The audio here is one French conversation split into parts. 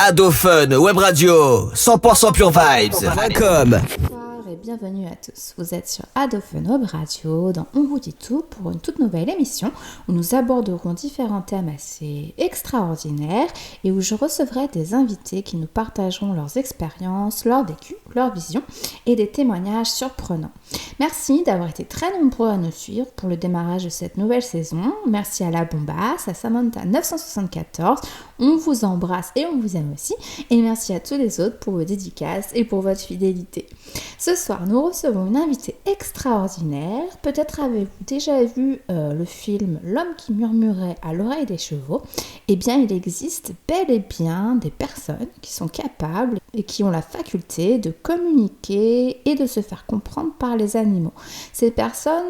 Adofun Web Radio 100% Pure Vibes.com. Bonsoir et bienvenue à tous. Vous êtes sur Adofun Web Radio dans On vous dit tout pour une toute nouvelle émission où nous aborderons différents thèmes assez extraordinaires et où je recevrai des invités qui nous partageront leurs expériences, leurs vécus, leurs visions et des témoignages surprenants. Merci d'avoir été très nombreux à nous suivre pour le démarrage de cette nouvelle saison. Merci à la Bombasse, à Samantha 974. On vous embrasse et on vous aime aussi. Et merci à tous les autres pour vos dédicaces et pour votre fidélité. Ce soir, nous recevons une invitée extraordinaire. Peut-être avez-vous déjà vu le film L'homme qui murmurait à l'oreille des chevaux. Eh bien, il existe bel et bien des personnes qui sont capables et qui ont la faculté de communiquer et de se faire comprendre par les animaux. Ces personnes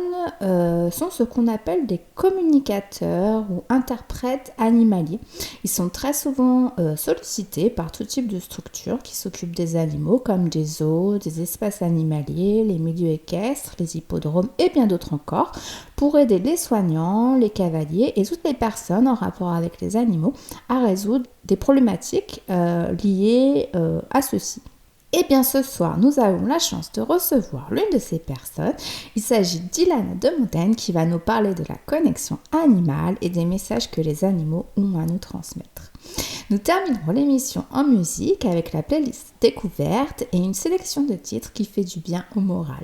sont ce qu'on appelle des communicateurs ou interprètes animaliers. Ils sont très souvent sollicités par tout type de structures qui s'occupent des animaux comme des zoos, des espaces animaliers, les milieux équestres, les hippodromes et bien d'autres encore pour aider les soignants, les cavaliers et toutes les personnes en rapport avec les animaux à résoudre des problématiques liées à ceux-ci. Et bien ce soir, nous avons la chance de recevoir l'une de ces personnes. Il s'agit d'Ilana Demontaine qui va nous parler de la connexion animale et des messages que les animaux ont à nous transmettre. Nous terminerons l'émission en musique avec la playlist découverte et une sélection de titres qui fait du bien au moral.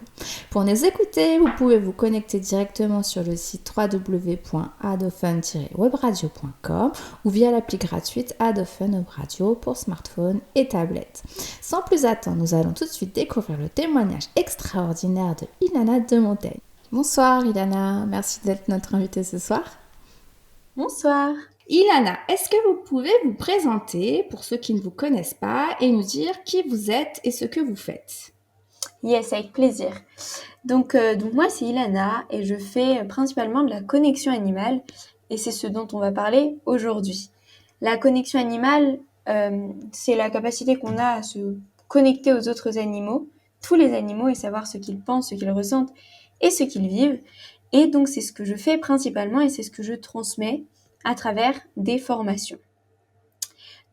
Pour nous écouter, vous pouvez vous connecter directement sur le site www.adofun-webradio.com ou via l'appli gratuite Adofun Web Radio pour smartphone et tablette. Sans plus attendre, nous allons tout de suite découvrir le témoignage extraordinaire de Ilana Demontaine. Bonsoir Ilana, merci d'être notre invitée ce soir. Bonsoir. Ilana, est-ce que vous pouvez vous présenter pour ceux qui ne vous connaissent pas et nous dire qui vous êtes et ce que vous faites? Yes, avec plaisir. Donc moi c'est Ilana et je fais principalement de la connexion animale et c'est ce dont on va parler aujourd'hui. La connexion animale, c'est la capacité qu'on a à se connecter aux autres animaux, tous les animaux et savoir ce qu'ils pensent, ce qu'ils ressentent et ce qu'ils vivent. Et donc c'est ce que je fais principalement et c'est ce que je transmets à travers des formations.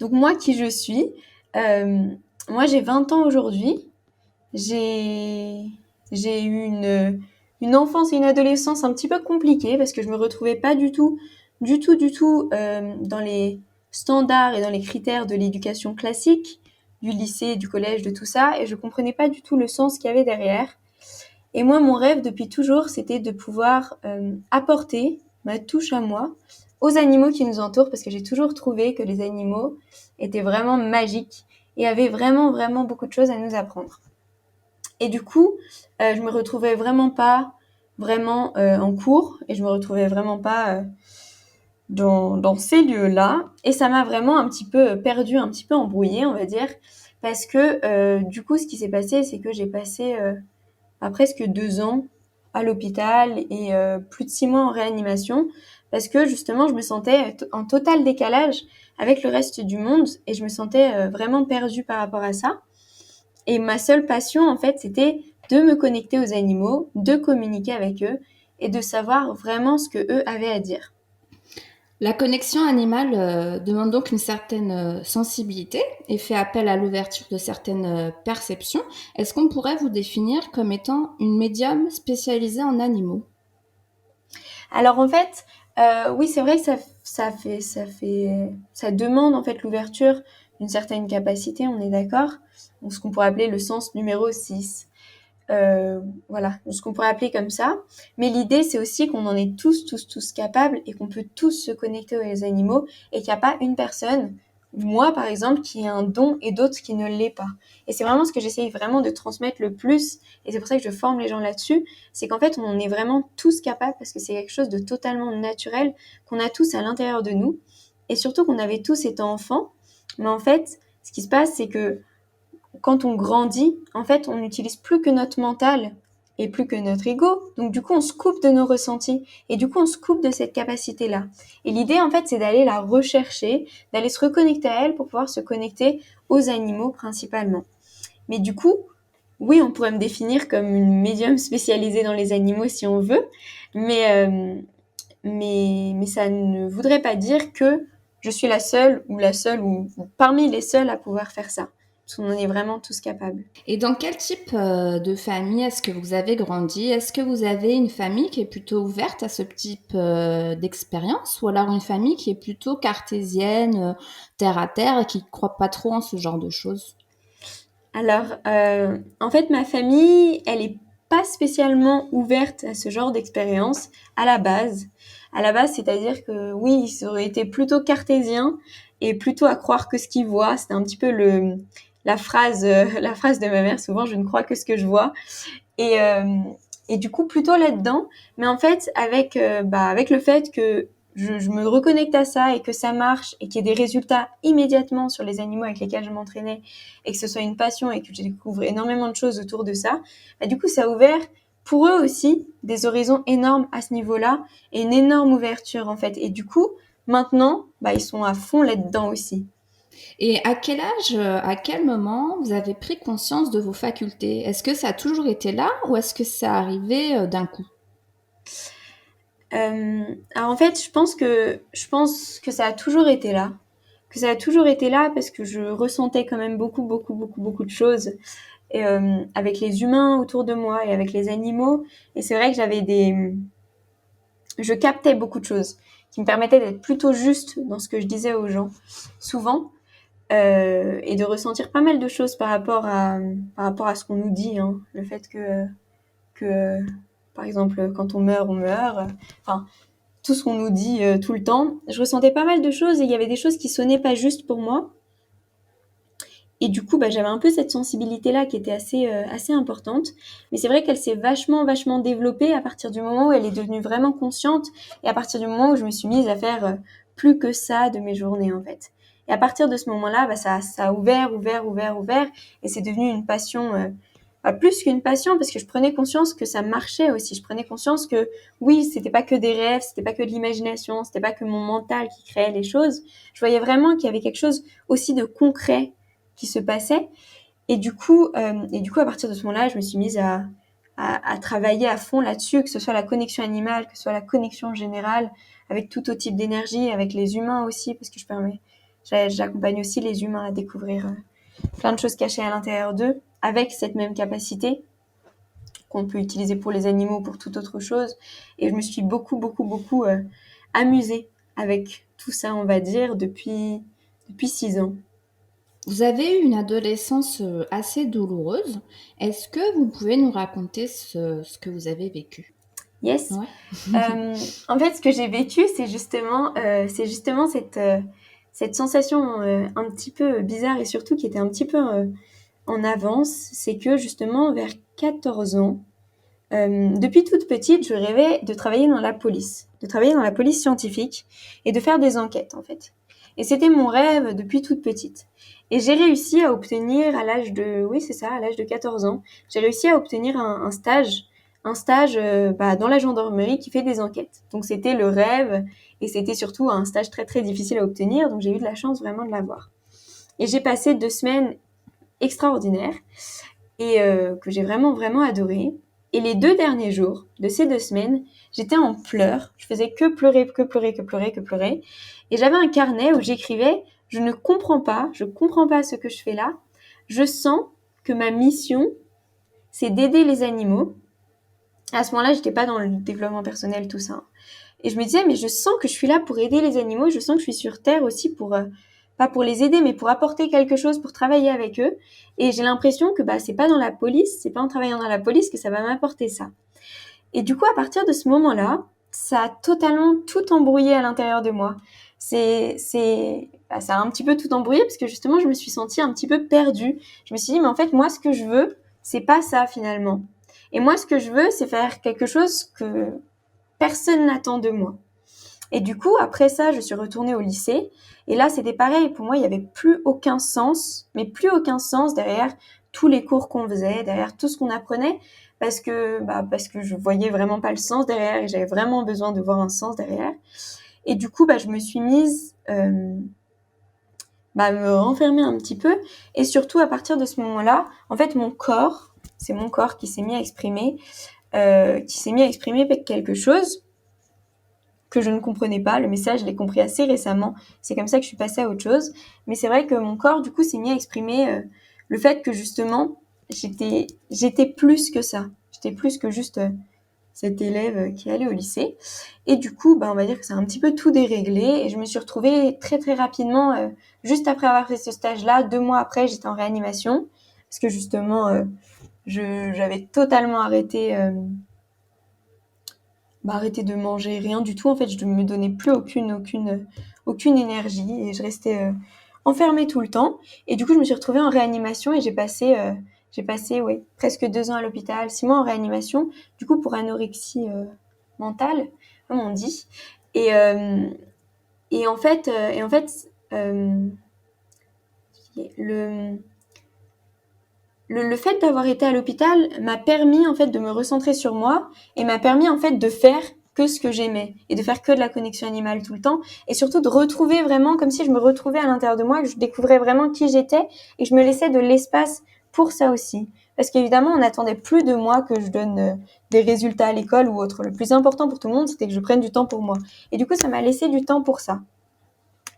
Donc moi, qui je suis, moi j'ai 20 ans aujourd'hui, j'ai eu une enfance et une adolescence un petit peu compliquées parce que je me retrouvais pas du tout dans les standards et dans les critères de l'éducation classique, du lycée, du collège, de tout ça, et je comprenais pas du tout le sens qu'il y avait derrière. Et moi, mon rêve depuis toujours, c'était de pouvoir apporter ma touche à moi aux animaux qui nous entourent parce que j'ai toujours trouvé que les animaux étaient vraiment magiques et avaient vraiment beaucoup de choses à nous apprendre. Et du coup, je me retrouvais vraiment pas en cours et je me retrouvais vraiment pas dans ces lieux-là. Et ça m'a vraiment un petit peu perdue, un petit peu embrouillée, on va dire, parce que du coup, ce qui s'est passé, c'est que j'ai passé presque 2 ans à l'hôpital et plus de 6 mois en réanimation parce que justement je me sentais en total décalage avec le reste du monde et je me sentais vraiment perdue par rapport à ça. Et ma seule passion en fait c'était de me connecter aux animaux, de communiquer avec eux et de savoir vraiment ce que eux avaient à dire. La connexion animale demande donc une certaine sensibilité et fait appel à l'ouverture de certaines perceptions. Est-ce qu'on pourrait vous définir comme étant une médium spécialisée en animaux? Alors en fait, oui, c'est vrai que ça demande en fait l'ouverture d'une certaine capacité, on est d'accord. Donc, ce qu'on pourrait appeler le sens numéro 6. Voilà, ce qu'on pourrait appeler comme ça. Mais l'idée, c'est aussi qu'on en est tous capables et qu'on peut tous se connecter aux animaux et qu'il n'y a pas une personne, moi par exemple, qui a un don et d'autres qui ne l'est pas. Et c'est vraiment ce que j'essaye vraiment de transmettre le plus et c'est pour ça que je forme les gens là-dessus, c'est qu'en fait, on en est vraiment tous capables parce que c'est quelque chose de totalement naturel qu'on a tous à l'intérieur de nous et surtout qu'on avait tous été enfants. Mais en fait, ce qui se passe, c'est que quand on grandit, en fait, on n'utilise plus que notre mental et plus que notre ego. Donc, du coup, on se coupe de nos ressentis et du coup, on se coupe de cette capacité-là. Et l'idée, en fait, c'est d'aller la rechercher, d'aller se reconnecter à elle pour pouvoir se connecter aux animaux principalement. Mais du coup, oui, on pourrait me définir comme une médium spécialisée dans les animaux si on veut, mais ça ne voudrait pas dire que je suis la seule ou parmi les seuls à pouvoir faire ça. Parce qu'on en est vraiment tous capables. Et dans quel type de famille est-ce que vous avez grandi? Est-ce que vous avez une famille qui est plutôt ouverte à ce type d'expérience ou alors une famille qui est plutôt cartésienne, terre à terre et qui ne croit pas trop en ce genre de choses? Alors, en fait, ma famille, elle est pas spécialement ouverte à ce genre d'expérience à la base. À la base, c'est-à-dire que oui, ils auraient été plutôt cartésiens et plutôt à croire que ce qu'ils voient. C'était un petit peu la phrase de ma mère, souvent, je ne crois que ce que je vois. Et, euh, et du coup, plutôt là-dedans. Mais en fait, avec le fait que je me reconnecte à ça et que ça marche et qu'il y ait des résultats immédiatement sur les animaux avec lesquels je m'entraînais et que ce soit une passion et que je découvre énormément de choses autour de ça, bah, du coup, ça a ouvert pour eux aussi des horizons énormes à ce niveau-là et une énorme ouverture en fait. Et du coup, maintenant, bah, ils sont à fond là-dedans aussi. Et à quel âge, à quel moment vous avez pris conscience de vos facultés? Est-ce que ça a toujours été là ou est-ce que ça arrivé d'un coup? Alors en fait, je pense que ça a toujours été là. Que ça a toujours été là parce que je ressentais quand même beaucoup de choses avec les humains autour de moi et avec les animaux. Et c'est vrai que je captais beaucoup de choses qui me permettaient d'être plutôt juste dans ce que je disais aux gens, souvent, et de ressentir pas mal de choses par rapport à ce qu'on nous dit, hein. Le fait que, par exemple, quand on meurt, on meurt. Enfin, tout ce qu'on nous dit tout le temps. Je ressentais pas mal de choses et il y avait des choses qui sonnaient pas juste pour moi. Et du coup, bah, j'avais un peu cette sensibilité-là qui était assez importante. Mais c'est vrai qu'elle s'est vachement développée à partir du moment où elle est devenue vraiment consciente et à partir du moment où je me suis mise à faire plus que ça de mes journées, en fait. Et à partir de ce moment-là, bah, ça a ouvert et c'est devenu une passion, plus qu'une passion parce que je prenais conscience que ça marchait aussi. Je prenais conscience que oui, c'était pas que des rêves, c'était pas que de l'imagination, c'était pas que mon mental qui créait les choses. Je voyais vraiment qu'il y avait quelque chose aussi de concret qui se passait. Et du coup, à partir de ce moment-là, je me suis mise à travailler à fond là-dessus, que ce soit la connexion animale, que ce soit la connexion générale, avec tout autre type d'énergie, avec les humains aussi, parce que j'accompagne aussi les humains à découvrir plein de choses cachées à l'intérieur d'eux, avec cette même capacité qu'on peut utiliser pour les animaux, pour toute autre chose. Et je me suis beaucoup amusée avec tout ça, on va dire, depuis 6 ans. Vous avez eu une adolescence assez douloureuse. Est-ce que vous pouvez nous raconter ce que vous avez vécu? Yes. Ouais. En fait, ce que j'ai vécu, c'est justement cette sensation un petit peu bizarre et surtout qui était un petit peu en avance. C'est que justement, vers 14 ans, depuis toute petite, je rêvais de travailler dans la police, de travailler dans la police scientifique et de faire des enquêtes, en fait. Et c'était mon rêve depuis toute petite. Et j'ai réussi à obtenir oui, c'est ça, à l'âge de 14 ans, j'ai réussi à obtenir un stage dans la gendarmerie qui fait des enquêtes. Donc c'était le rêve et c'était surtout un stage très difficile à obtenir, donc j'ai eu de la chance vraiment de l'avoir. Et j'ai passé 2 semaines extraordinaires et que j'ai vraiment adoré. Et les 2 derniers jours de ces 2 semaines, j'étais en pleurs. Je faisais que pleurer. Et j'avais un carnet où j'écrivais, je comprends pas ce que je fais là. Je sens que ma mission, c'est d'aider les animaux. À ce moment-là, j'étais pas dans le développement personnel, tout ça. Et je me disais, mais je sens que je suis là pour aider les animaux. Je sens que je suis sur Terre aussi pas pour les aider, mais pour apporter quelque chose, pour travailler avec eux. Et j'ai l'impression que c'est pas dans la police, c'est pas en travaillant dans la police que ça va m'apporter ça. Et du coup, à partir de ce moment-là, ça a totalement tout embrouillé à l'intérieur de moi. Ça a un petit peu tout embrouillé parce que justement, je me suis sentie un petit peu perdue. Je me suis dit, mais en fait, moi, ce que je veux, c'est pas ça finalement. Et moi, ce que je veux, c'est faire quelque chose que personne n'attend de moi. Et du coup, après ça, je suis retournée au lycée. Et là, c'était pareil. Pour moi, il n'y avait plus aucun sens, mais plus aucun sens derrière tous les cours qu'on faisait, derrière tout ce qu'on apprenait, parce que je voyais vraiment pas le sens derrière et j'avais vraiment besoin de voir un sens derrière. Et du coup, je me suis mise à me renfermer un petit peu. Et surtout, à partir de ce moment-là, en fait, c'est mon corps qui s'est mis à exprimer quelque chose que je ne comprenais pas. Le message, je l'ai compris assez récemment. C'est comme ça que je suis passée à autre chose. Mais c'est vrai que mon corps, du coup, s'est mis à exprimer le fait que justement, j'étais plus que ça. J'étais plus que juste cet élève qui allait au lycée. Et du coup, on va dire que c'est un petit peu tout déréglé. Et je me suis retrouvée très très rapidement, juste après avoir fait ce stage-là, 2 mois après, j'étais en réanimation. Parce que justement, j'avais totalement arrêté de manger, rien du tout. En fait, je ne me donnais plus aucune énergie et je restais enfermée tout le temps. Et du coup, je me suis retrouvée en réanimation et j'ai passé presque 2 ans à l'hôpital, 6 mois en réanimation, du coup pour anorexie mentale, comme on dit. Et en fait, le fait d'avoir été à l'hôpital m'a permis en fait de me recentrer sur moi et m'a permis en fait de faire que ce que j'aimais et de faire que de la connexion animale tout le temps et surtout de retrouver vraiment comme si je me retrouvais à l'intérieur de moi, que je découvrais vraiment qui j'étais et je me laissais de l'espace pour ça aussi. Parce qu'évidemment, on n'attendait plus de moi que je donne des résultats à l'école ou autre. Le plus important pour tout le monde, c'était que je prenne du temps pour moi. Et du coup, ça m'a laissé du temps pour ça.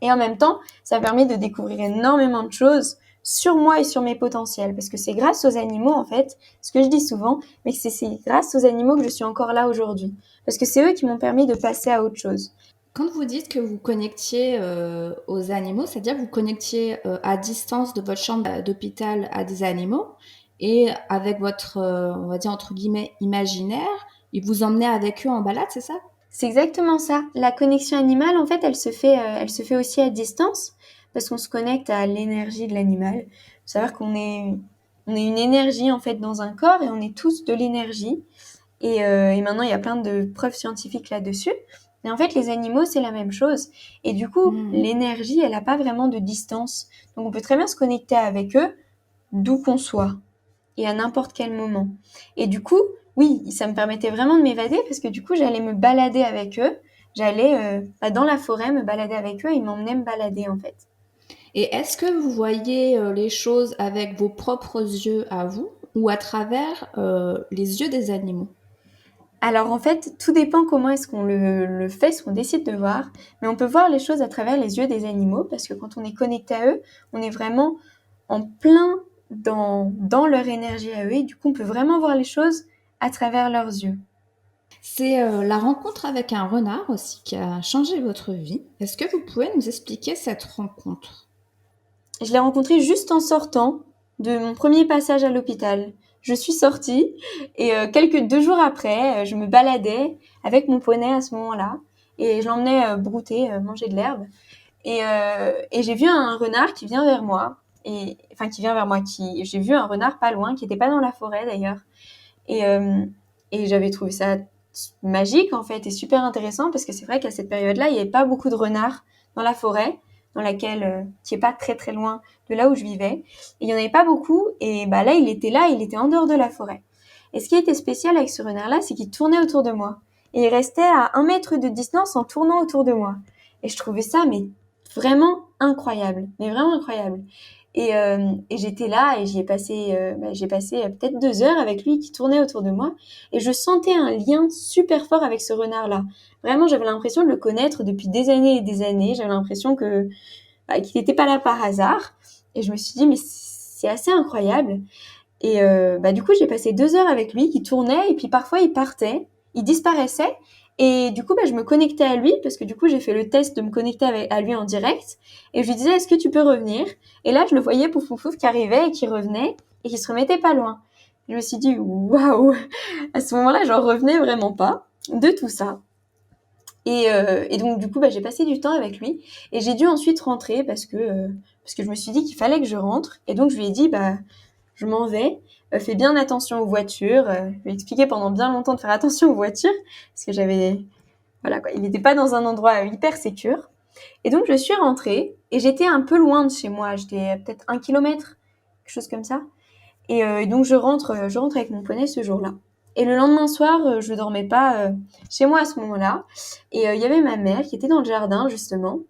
Et en même temps, ça a permis de découvrir énormément de choses sur moi et sur mes potentiels. Parce que c'est grâce aux animaux, en fait, ce que je dis souvent, mais c'est grâce aux animaux que je suis encore là aujourd'hui. Parce que c'est eux qui m'ont permis de passer à autre chose. Quand vous dites que vous connectiez aux animaux, c'est-à-dire que vous connectiez à distance de votre chambre d'hôpital à des animaux et avec votre, on va dire entre guillemets, imaginaire, ils vous emmenaient avec eux en balade, c'est ça? C'est exactement ça. La connexion animale, en fait, elle se fait aussi à distance parce qu'on se connecte à l'énergie de l'animal. Il faut savoir qu'on est une énergie en fait dans un corps et on est tous de l'énergie. Et maintenant, il y a plein de preuves scientifiques là-dessus. Mais en fait, les animaux, c'est la même chose. Et du coup, l'énergie, elle n'a pas vraiment de distance. Donc, on peut très bien se connecter avec eux d'où qu'on soit et à n'importe quel moment. Et du coup, oui, ça me permettait vraiment de m'évader parce que du coup, j'allais me balader avec eux. J'allais dans la forêt me balader avec eux et ils m'emmenaient me balader en fait. Et est-ce que vous voyez les choses avec vos propres yeux à vous ou à travers les yeux des animaux? Alors en fait, tout dépend comment est-ce qu'on le fait, ce qu'on décide de voir. Mais on peut voir les choses à travers les yeux des animaux parce que quand on est connecté à eux, on est vraiment en plein dans leur énergie à eux. Et du coup, on peut vraiment voir les choses à travers leurs yeux. C'est la rencontre avec un renard aussi qui a changé votre vie. Est-ce que vous pouvez nous expliquer cette rencontre? Je l'ai rencontré juste en sortant de mon premier passage à l'hôpital. Je suis sortie et 2 jours après, je me baladais avec mon poney à ce moment-là et je l'emmenais brouter, manger de l'herbe. Et j'ai vu un renard qui vient vers moi. J'ai vu un renard pas loin, qui était pas dans la forêt d'ailleurs. Et, euh, et j'avais trouvé ça magique en fait et super intéressant parce que c'est vrai qu'à cette période-là, il n'y avait pas beaucoup de renards dans la forêt, qui est pas très très loin de là où je vivais. Et il y en avait pas beaucoup et là, il était en dehors de la forêt. Et ce qui était spécial avec ce renard-là, c'est qu'il tournait autour de moi. Et il restait à 1 mètre de distance en tournant autour de moi. Et je trouvais ça mais vraiment incroyable, mais vraiment incroyable. Et j'étais là et j'ai passé peut-être 2 heures avec lui qui tournait autour de moi et je sentais un lien super fort avec ce renard-là. Vraiment, j'avais l'impression de le connaître depuis des années et des années. J'avais l'impression qu'il n'était pas là par hasard. Et je me suis dit, mais c'est assez incroyable. Et du coup, j'ai passé 2 heures avec lui qui tournait et puis parfois il partait, il disparaissait. Et du coup, je me connectais à lui parce que du coup, j'ai fait le test de me connecter à lui en direct. Et je lui disais, est-ce que tu peux revenir? Et là, je le voyais pouf pouf pouf qui arrivait et qui revenait et qui se remettait pas loin. Je me suis dit, waouh! À ce moment-là, j'en revenais vraiment pas de tout ça. Et donc, du coup, j'ai passé du temps avec lui et j'ai dû ensuite rentrer parce que je me suis dit qu'il fallait que je rentre. Et donc, je lui ai dit, je m'en vais. Fais bien attention aux voitures. Je lui ai expliqué pendant bien longtemps de faire attention aux voitures parce que il n'était pas dans un endroit hyper sécure. Et donc, je suis rentrée et j'étais un peu loin de chez moi. J'étais peut-être 1 kilomètre, quelque chose comme ça. Et donc, je rentre avec mon poney ce jour-là. Et le lendemain soir, je dormais pas chez moi à ce moment-là. Et il y avait ma mère qui était dans le jardin, justement.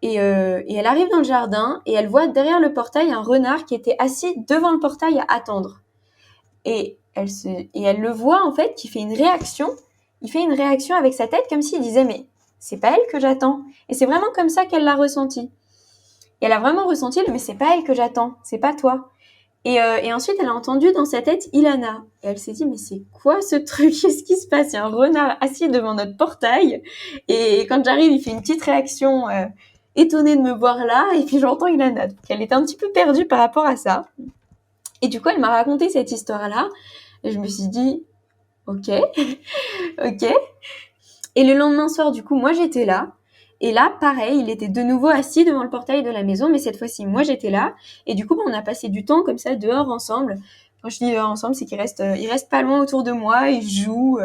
Et elle arrive dans le jardin et elle voit derrière le portail un renard qui était assis devant le portail à attendre. Et elle le voit en fait qui fait une réaction. Il fait une réaction avec sa tête comme s'il disait mais c'est pas elle que j'attends. Et c'est vraiment comme ça qu'elle l'a ressenti. Et elle a vraiment ressenti, mais c'est pas elle que j'attends, c'est pas toi. Et ensuite, elle a entendu dans sa tête Ilana. Et elle s'est dit, mais c'est quoi ce truc? Qu'est-ce qui se passe? Il y a un renard assis devant notre portail. Et quand j'arrive, il fait une petite réaction étonnée de me voir là. Et puis j'entends Ilana. Donc elle était un petit peu perdue par rapport à ça. Et du coup, elle m'a raconté cette histoire-là. Et je me suis dit, ok, ok. Et le lendemain soir, du coup, moi, j'étais là. Et là, pareil, il était de nouveau assis devant le portail de la maison, mais cette fois-ci, moi, j'étais là. Et du coup, on a passé du temps comme ça, dehors, ensemble. Quand je dis dehors ensemble, c'est qu'il reste pas loin autour de moi, il joue,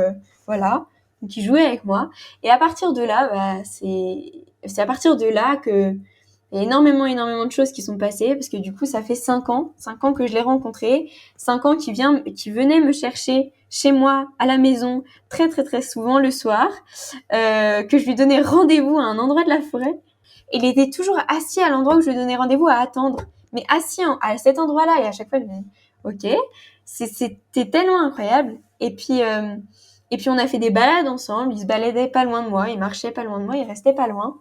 voilà. Donc, il jouait avec moi. Et à partir de là, c'est à partir de là que il y a énormément de choses qui sont passées, parce que du coup, ça fait 5 ans que je l'ai rencontré, 5 ans qu'il venait me chercher chez moi, à la maison, très très très souvent le soir, que je lui donnais rendez-vous à un endroit de la forêt. Il était toujours assis à l'endroit où je lui donnais rendez-vous à attendre, mais assis à cet endroit-là, et à chaque fois, je me dis, ok, c'était tellement incroyable. Et puis on a fait des balades ensemble, il se baladait pas loin de moi, il marchait pas loin de moi, il restait pas loin.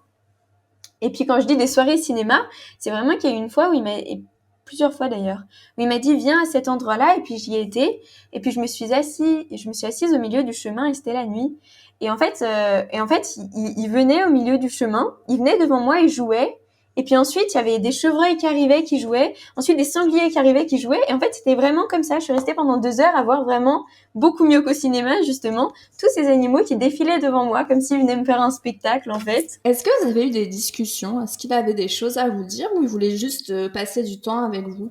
Et puis quand je dis des soirées cinéma, c'est vraiment qu'il y a eu une fois et plusieurs fois d'ailleurs, où il m'a dit viens à cet endroit-là, et puis j'y ai été, et puis je me suis assise au milieu du chemin, et c'était la nuit. Et en fait, il venait au milieu du chemin, il venait devant moi, il jouait. Et puis ensuite, il y avait des chevreuils qui arrivaient, qui jouaient. Ensuite, des sangliers qui arrivaient, qui jouaient. Et en fait, c'était vraiment comme ça. Je suis restée pendant 2 heures à voir vraiment beaucoup mieux qu'au cinéma, justement, tous ces animaux qui défilaient devant moi, comme s'ils venaient me faire un spectacle, en fait. Est-ce que vous avez eu des discussions? Est-ce qu'il avait des choses à vous dire ou il voulait juste passer du temps avec vous?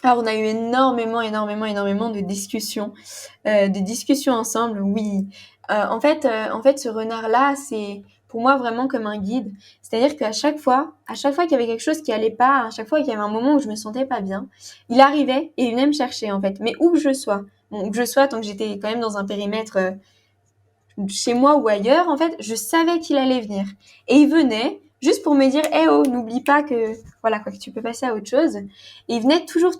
Alors, on a eu énormément de discussions ensemble, oui. En fait, ce renard-là, c'est pour moi vraiment comme un guide. C'est-à-dire qu'à chaque fois qu'il y avait quelque chose qui allait pas, à chaque fois qu'il y avait un moment où je me sentais pas bien, il arrivait et il venait me chercher, en fait. Mais où que je sois, où que je sois, tant que j'étais quand même dans un périmètre chez moi ou ailleurs, en fait, je savais qu'il allait venir. Et il venait juste pour me dire, eh oh, n'oublie pas que, voilà, quoi, que tu peux passer à autre chose. Et il venait toujours.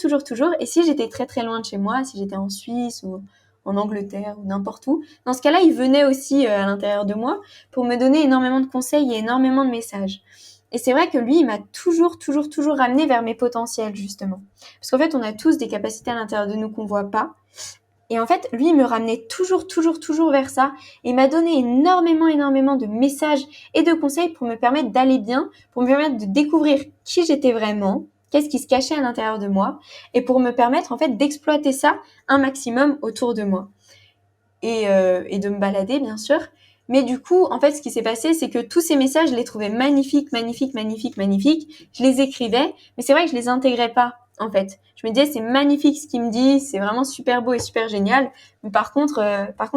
Et si j'étais très très loin de chez moi, si j'étais en Suisse ou en Angleterre ou n'importe où, dans ce cas-là, il venait aussi à l'intérieur de moi pour me donner énormément de conseils et énormément de messages. Et c'est vrai que lui, il m'a toujours ramené vers mes potentiels, justement. Parce qu'en fait, on a tous des capacités à l'intérieur de nous qu'on voit pas. Et en fait, lui, il me ramenait toujours vers ça. Et il m'a donné énormément de messages et de conseils pour me permettre d'aller bien, pour me permettre de découvrir qui j'étais vraiment, qu'est-ce qui se cachait à l'intérieur de moi, et pour me permettre, en fait, d'exploiter ça un maximum autour de moi. Et de me balader, bien sûr. Mais du coup, en fait, ce qui s'est passé, c'est que tous ces messages, je les trouvais magnifiques. Je les écrivais, mais c'est vrai que je les intégrais pas, en fait. Je me disais, c'est magnifique ce qu'il me dit, c'est vraiment super beau et super génial. Mais par contre,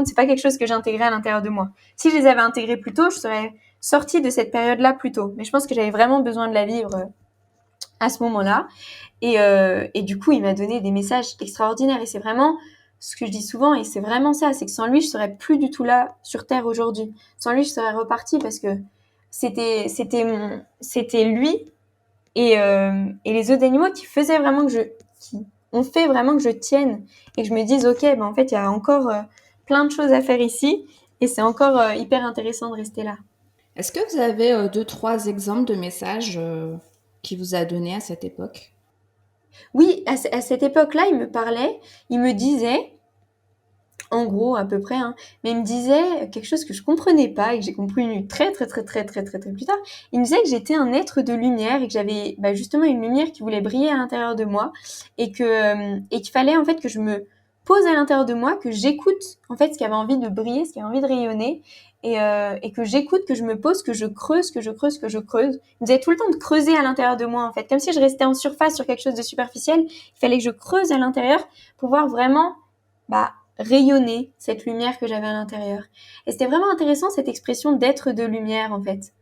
c'est pas quelque chose que j'intégrais à l'intérieur de moi. Si je les avais intégrés plus tôt, je serais sortie de cette période-là plus tôt. Mais je pense que j'avais vraiment besoin de la vivre à ce moment-là. Et du coup, il m'a donné des messages extraordinaires. Et c'est vraiment ce que je dis souvent, et c'est vraiment ça, c'est que sans lui, je serais plus du tout là sur Terre aujourd'hui. Sans lui, je serais repartie parce que c'était lui et les autres animaux qui ont fait vraiment que je tienne et que je me dise, ok, ben en fait, il y a encore plein de choses à faire ici et c'est encore hyper intéressant de rester là. Est-ce que vous avez 2, 3 exemples de messages qu'il vous a donnés à cette époque? Oui, à cette époque-là, il me parlait, il me disait, en gros, à peu près, hein, mais il me disait quelque chose que je comprenais pas et que j'ai compris très plus tard. Il me disait que j'étais un être de lumière et que j'avais justement une lumière qui voulait briller à l'intérieur de moi et qu'il fallait en fait que je me pose à l'intérieur de moi, que j'écoute en fait ce qui avait envie de briller, ce qui avait envie de rayonner et que j'écoute, que je me pose, que je creuse. Il me disait tout le temps de creuser à l'intérieur de moi en fait, comme si je restais en surface sur quelque chose de superficiel. Il fallait que je creuse à l'intérieur pour voir vraiment rayonner cette lumière que j'avais à l'intérieur. Et c'était vraiment intéressant cette expression d'être de lumière en fait.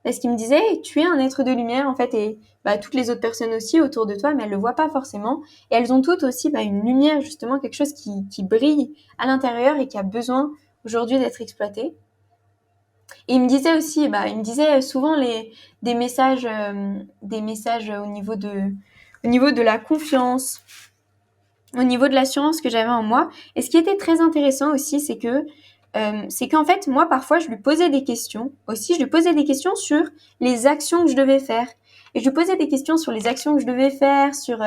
Parce qu'il me disait, tu es un être de lumière en fait et toutes les autres personnes aussi autour de toi, mais elles le voient pas forcément. Et elles ont toutes aussi une lumière justement, quelque chose qui brille à l'intérieur et qui a besoin aujourd'hui d'être exploité. Et il me disait aussi, il me disait souvent des messages au niveau de la confiance, au niveau de l'assurance que j'avais en moi. Et ce qui était très intéressant aussi, c'est que c'est qu'en fait, moi, parfois, je lui posais des questions. Aussi, je lui posais des questions sur les actions que je devais faire. Et je lui posais des questions sur les actions que je devais faire, sur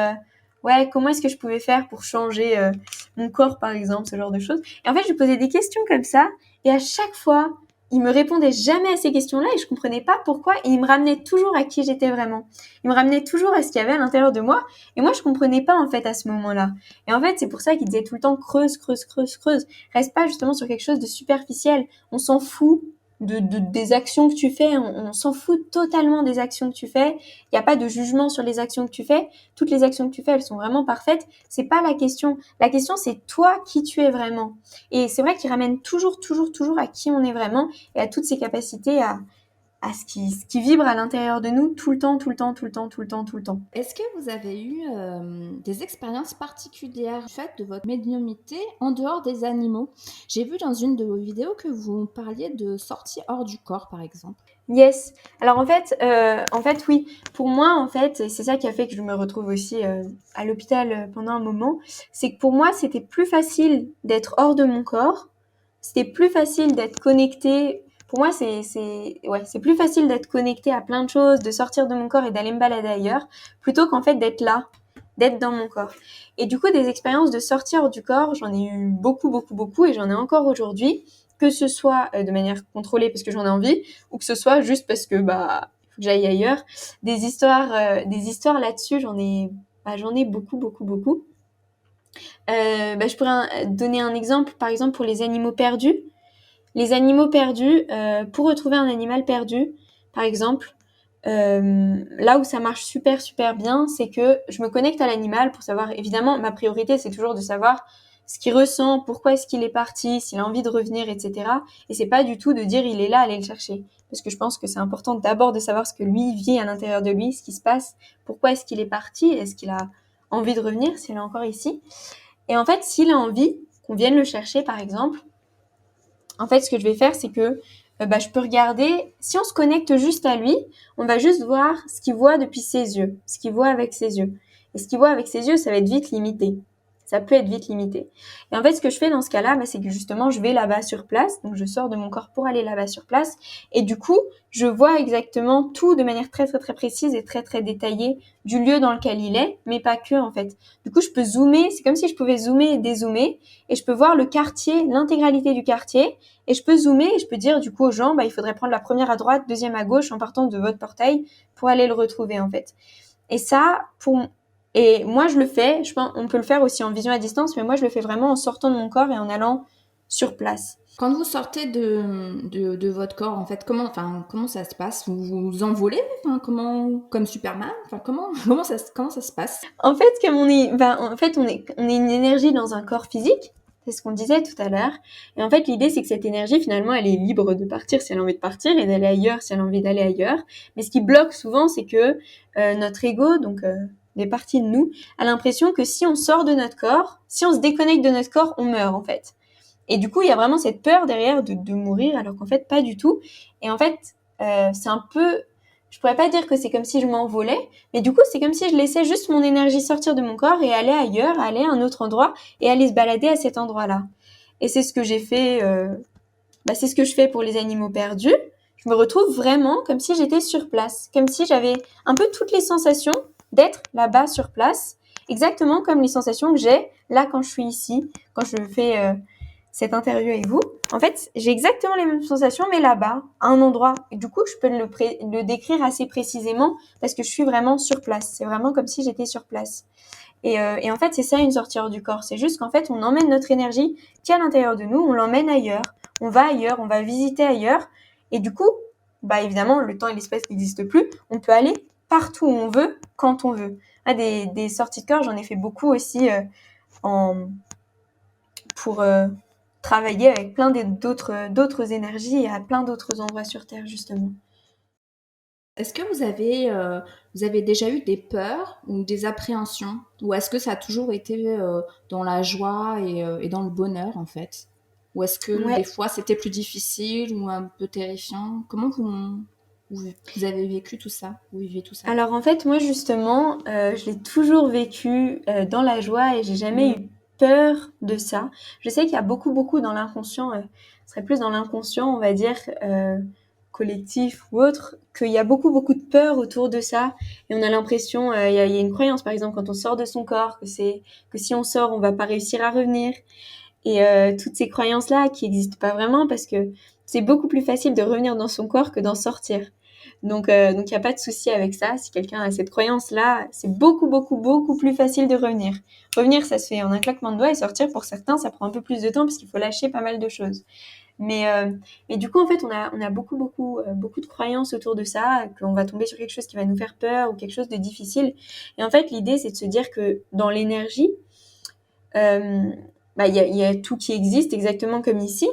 ouais, comment est-ce que je pouvais faire pour changer mon corps, par exemple, ce genre de choses. Et en fait, je lui posais des questions comme ça. Et à chaque fois, il me répondait jamais à ces questions-là et je comprenais pas pourquoi. Et il me ramenait toujours à qui j'étais vraiment. Il me ramenait toujours à ce qu'il y avait à l'intérieur de moi. Et moi, je comprenais pas, en fait, à ce moment-là. Et en fait, c'est pour ça qu'il disait tout le temps creuse, creuse, creuse, creuse. Reste pas justement sur quelque chose de superficiel. On s'en fout des actions que tu fais. On s'en fout totalement des actions que tu fais. Il n'y a pas de jugement sur les actions que tu fais. Toutes les actions que tu fais, elles sont vraiment parfaites. C'est pas la question. La question, c'est toi qui tu es vraiment. Et c'est vrai qu'il ramène toujours, toujours, toujours à qui on est vraiment et à toutes ses capacités à ce qui vibre à l'intérieur de nous tout le temps, tout le temps, tout le temps, tout le temps, tout le temps. Est-ce que vous avez eu des expériences particulières faites de votre médiumnité en dehors des animaux? J'ai vu dans une de vos vidéos que vous parliez de sorties hors du corps, par exemple. Yes. Alors en fait, oui. Pour moi, en fait, et c'est ça qui a fait que je me retrouve aussi à l'hôpital pendant un moment, c'est que pour moi, c'était plus facile d'être hors de mon corps. C'était plus facile d'être connecté. Pour moi, c'est plus facile d'être connecté à plein de choses, de sortir de mon corps et d'aller me balader ailleurs, plutôt qu'en fait d'être là, d'être dans mon corps. Et du coup, des expériences de sortir du corps, j'en ai eu beaucoup, beaucoup, beaucoup, et j'en ai encore aujourd'hui, que ce soit de manière contrôlée parce que j'en ai envie, ou que ce soit juste parce que bah faut que j'aille ailleurs. Des histoires là-dessus, j'en ai beaucoup, beaucoup, beaucoup. Je pourrais donner un exemple, par exemple pour les animaux perdus. Les animaux perdus, pour retrouver un animal perdu, par exemple, là où ça marche super super bien, c'est que je me connecte à l'animal pour savoir, évidemment, ma priorité c'est toujours de savoir ce qu'il ressent, pourquoi est-ce qu'il est parti, s'il a envie de revenir, etc. Et c'est pas du tout de dire il est là, allez le chercher. Parce que je pense que c'est important d'abord de savoir ce que lui vit à l'intérieur de lui, ce qui se passe, pourquoi est-ce qu'il est parti, est-ce qu'il a envie de revenir, s'il est encore ici. Et en fait, s'il a envie qu'on vienne le chercher, par exemple, en fait, ce que je vais faire, c'est que je peux regarder, si on se connecte juste à lui, on va juste voir ce qu'il voit depuis ses yeux, ce qu'il voit avec ses yeux. Et ce qu'il voit avec ses yeux, ça va être vite limité. Ça peut être vite limité. Et en fait, ce que je fais dans ce cas-là, c'est que justement, je vais là-bas sur place. Donc, je sors de mon corps pour aller là-bas sur place. Et du coup, je vois exactement tout de manière très, très, très précise et très, très détaillée du lieu dans lequel il est, mais pas que, en fait. Du coup, je peux zoomer. C'est comme si je pouvais zoomer et dézoomer. Et je peux voir le quartier, l'intégralité du quartier. Et je peux zoomer et je peux dire, du coup, aux gens, il faudrait prendre la première à droite, deuxième à gauche en partant de votre portail pour aller le retrouver, en fait. Et ça, et moi, je le fais, je pense, on peut le faire aussi en vision à distance, mais moi, je le fais vraiment en sortant de mon corps et en allant sur place. Quand vous sortez de votre corps, en fait, comment ça se passe? Vous vous envolez? Comme Superman? Comment ça se passe? En fait, comme on est une énergie dans un corps physique. C'est ce qu'on disait tout à l'heure. Et en fait, l'idée, c'est que cette énergie, finalement, elle est libre de partir si elle a envie de partir et d'aller ailleurs si elle a envie d'aller ailleurs. Mais ce qui bloque souvent, c'est que notre ego, donc des parties de nous, a l'impression que si on sort de notre corps, si on se déconnecte de notre corps, on meurt, en fait. Et du coup, il y a vraiment cette peur derrière de mourir, alors qu'en fait, pas du tout. Et en fait, c'est un peu... Je pourrais pas dire que c'est comme si je m'envolais, mais du coup, c'est comme si je laissais juste mon énergie sortir de mon corps et aller ailleurs, aller à un autre endroit et aller se balader à cet endroit-là. Et c'est ce que j'ai fait, c'est ce que je fais pour les animaux perdus. Je me retrouve vraiment comme si j'étais sur place, comme si j'avais un peu toutes les sensations d'être là-bas sur place, exactement comme les sensations que j'ai là quand je suis ici, quand je fais cette interview avec vous. En fait, j'ai exactement les mêmes sensations, mais là-bas, à un endroit. Et du coup, je peux le décrire assez précisément parce que je suis vraiment sur place. C'est vraiment comme si j'étais sur place. Et en fait, c'est ça une sortie hors du corps. C'est juste qu'en fait, on emmène notre énergie qui est à l'intérieur de nous, on l'emmène ailleurs. On va ailleurs, on va visiter ailleurs. Et du coup, évidemment, le temps et l'espace n'existent plus. On peut aller partout où on veut, quand on veut. Des sorties de corps, j'en ai fait beaucoup aussi pour travailler avec plein d'autres énergies et à plein d'autres endroits sur Terre, justement. Est-ce que vous avez déjà eu des peurs ou des appréhensions? Ou est-ce que ça a toujours été dans la joie et dans le bonheur, en fait? Ou est-ce que des fois c'était plus difficile ou un peu terrifiant? Comment vous avez vécu tout ça? Vous vivez tout ça? Alors en fait, moi justement, je l'ai toujours vécu dans la joie et j'ai jamais eu peur de ça. Je sais qu'il y a beaucoup dans l'inconscient serait plus dans l'inconscient, on va dire, collectif ou autre, qu'il y a beaucoup, beaucoup de peur autour de ça. Et on a l'impression, il y a une croyance, par exemple, quand on sort de son corps, que si on sort, on va pas réussir à revenir. Et toutes ces croyances-là qui n'existent pas vraiment parce que c'est beaucoup plus facile de revenir dans son corps que d'en sortir. Donc il n'y a pas de souci avec ça. Si quelqu'un a cette croyance-là, c'est beaucoup, beaucoup, beaucoup plus facile de revenir. Revenir, ça se fait en un claquement de doigts et sortir, pour certains, ça prend un peu plus de temps parce qu'il faut lâcher pas mal de choses. Mais du coup, en fait, on a beaucoup, beaucoup, beaucoup de croyances autour de ça, qu'on va tomber sur quelque chose qui va nous faire peur ou quelque chose de difficile. Et en fait, l'idée, c'est de se dire que dans l'énergie, il y a tout qui existe exactement comme ici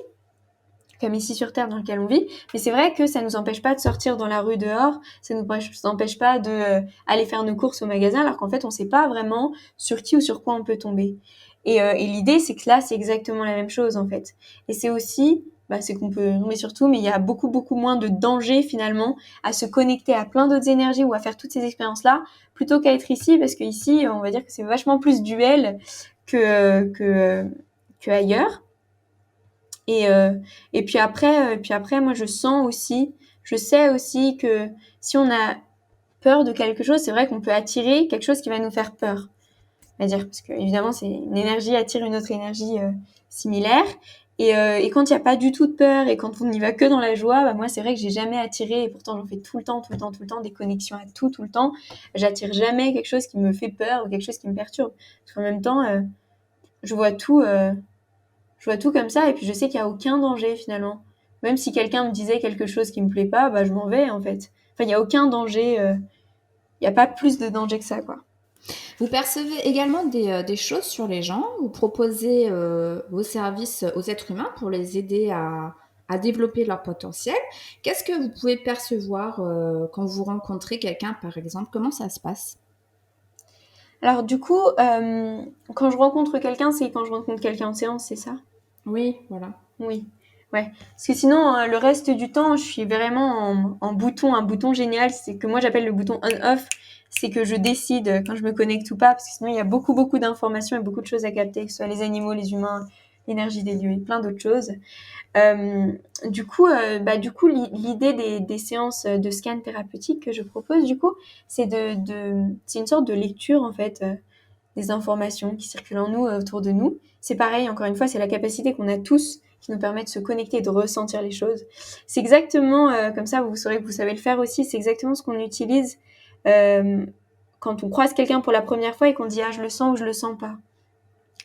sur Terre dans lequel on vit. Mais c'est vrai que ça nous empêche pas de sortir dans la rue dehors, ça nous empêche pas de aller faire nos courses au magasin, alors qu'en fait, on sait pas vraiment sur qui ou sur quoi on peut tomber. Et l'idée, c'est que là, c'est exactement la même chose, en fait. Et c'est aussi, c'est qu'on peut tomber sur tout, mais il y a beaucoup, beaucoup moins de danger, finalement, à se connecter à plein d'autres énergies ou à faire toutes ces expériences-là, plutôt qu'à être ici, parce qu'ici, on va dire que c'est vachement plus duel que ailleurs. Et puis après, moi, je sais aussi que si on a peur de quelque chose, c'est vrai qu'on peut attirer quelque chose qui va nous faire peur. C'est-à-dire, parce que évidemment, c'est une énergie attire une autre énergie similaire. Et quand il n'y a pas du tout de peur et quand on n'y va que dans la joie, moi, c'est vrai que j'ai jamais attiré, et pourtant j'en fais tout le temps, des connexions à tout le temps. J'attire jamais quelque chose qui me fait peur ou quelque chose qui me perturbe. Parce qu'en même temps, je vois tout comme ça et puis je sais qu'il n'y a aucun danger finalement. Même si quelqu'un me disait quelque chose qui me plaît pas, je m'en vais en fait. Enfin, il n'y a aucun danger, il n'y a pas plus de danger que ça, quoi. Vous percevez également des choses sur les gens, vous proposez vos services aux êtres humains pour les aider à développer leur potentiel. Qu'est-ce que vous pouvez percevoir quand vous rencontrez quelqu'un, par exemple? Comment ça se passe? Alors du coup, quand je rencontre quelqu'un, c'est quand je rencontre quelqu'un en séance, c'est ça? Oui, voilà. Oui. Ouais. Parce que sinon, le reste du temps, je suis vraiment en bouton. Un bouton génial, c'est que moi j'appelle le bouton on-off. C'est que je décide quand je me connecte ou pas, parce que sinon il y a beaucoup, beaucoup d'informations et beaucoup de choses à capter, que ce soit les animaux, les humains, l'énergie des lieux et plein d'autres choses. Du coup, l'idée des séances de scan thérapeutique que je propose, du coup, c'est c'est une sorte de lecture, en fait, des informations qui circulent en nous, autour de nous. C'est pareil, encore une fois, c'est la capacité qu'on a tous qui nous permet de se connecter et de ressentir les choses. C'est exactement, comme ça, vous saurez que vous savez le faire aussi, c'est exactement ce qu'on utilise quand on croise quelqu'un pour la première fois et qu'on dit « Ah, je le sens » ou « Je le sens pas ».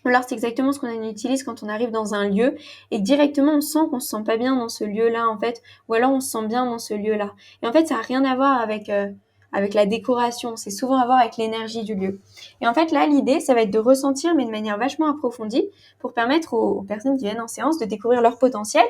Alors c'est exactement ce qu'on utilise quand on arrive dans un lieu et directement on sent qu'on se sent pas bien dans ce lieu-là en fait, ou alors on se sent bien dans ce lieu-là. Et en fait ça a rien à voir avec la décoration, c'est souvent à voir avec l'énergie du lieu. Et en fait là l'idée ça va être de ressentir mais de manière vachement approfondie pour permettre aux personnes qui viennent en séance de découvrir leur potentiel,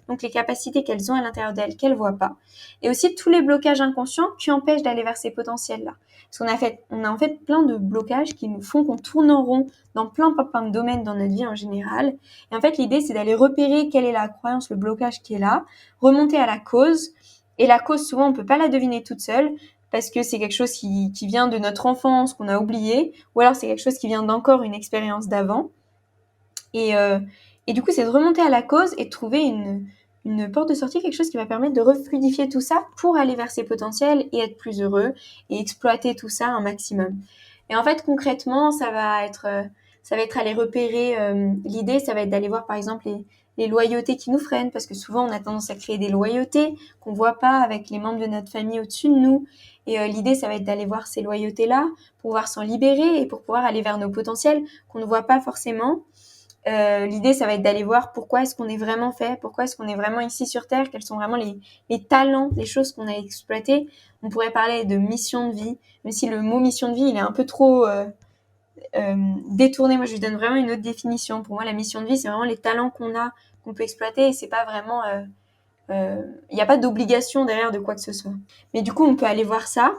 donc les capacités qu'elles ont à l'intérieur d'elles qu'elles voient pas, et aussi tous les blocages inconscients qui empêchent d'aller vers ces potentiels-là. Parce qu'on a en fait plein de blocages qui nous font qu'on tourne en rond dans plein de domaines dans notre vie en général. Et en fait, l'idée, c'est d'aller repérer quelle est la croyance, le blocage qui est là, remonter à la cause. Et la cause, souvent, on peut pas la deviner toute seule parce que c'est quelque chose qui vient de notre enfance, qu'on a oublié, ou alors c'est quelque chose qui vient d'encore une expérience d'avant. Et du coup, c'est de remonter à la cause et de trouver une porte de sortie, quelque chose qui va permettre de refluidifier tout ça pour aller vers ses potentiels et être plus heureux et exploiter tout ça un maximum. Et en fait, concrètement, ça va être aller repérer. L'idée, ça va être d'aller voir, par exemple, les loyautés qui nous freinent, parce que souvent, on a tendance à créer des loyautés qu'on voit pas avec les membres de notre famille au-dessus de nous. Et l'idée, ça va être d'aller voir ces loyautés-là pour pouvoir s'en libérer et pour pouvoir aller vers nos potentiels qu'on ne voit pas forcément. L'idée, ça va être d'aller voir pourquoi est-ce qu'on est vraiment fait, pourquoi est-ce qu'on est vraiment ici sur Terre, quels sont vraiment les talents, les choses qu'on a exploitées. On pourrait parler de mission de vie, même si le mot mission de vie, il est un peu trop détourné. Moi, je lui donne vraiment une autre définition. Pour moi, la mission de vie, c'est vraiment les talents qu'on a, qu'on peut exploiter, et c'est pas vraiment... il n'y a pas d'obligation derrière de quoi que ce soit. Mais du coup, on peut aller voir ça,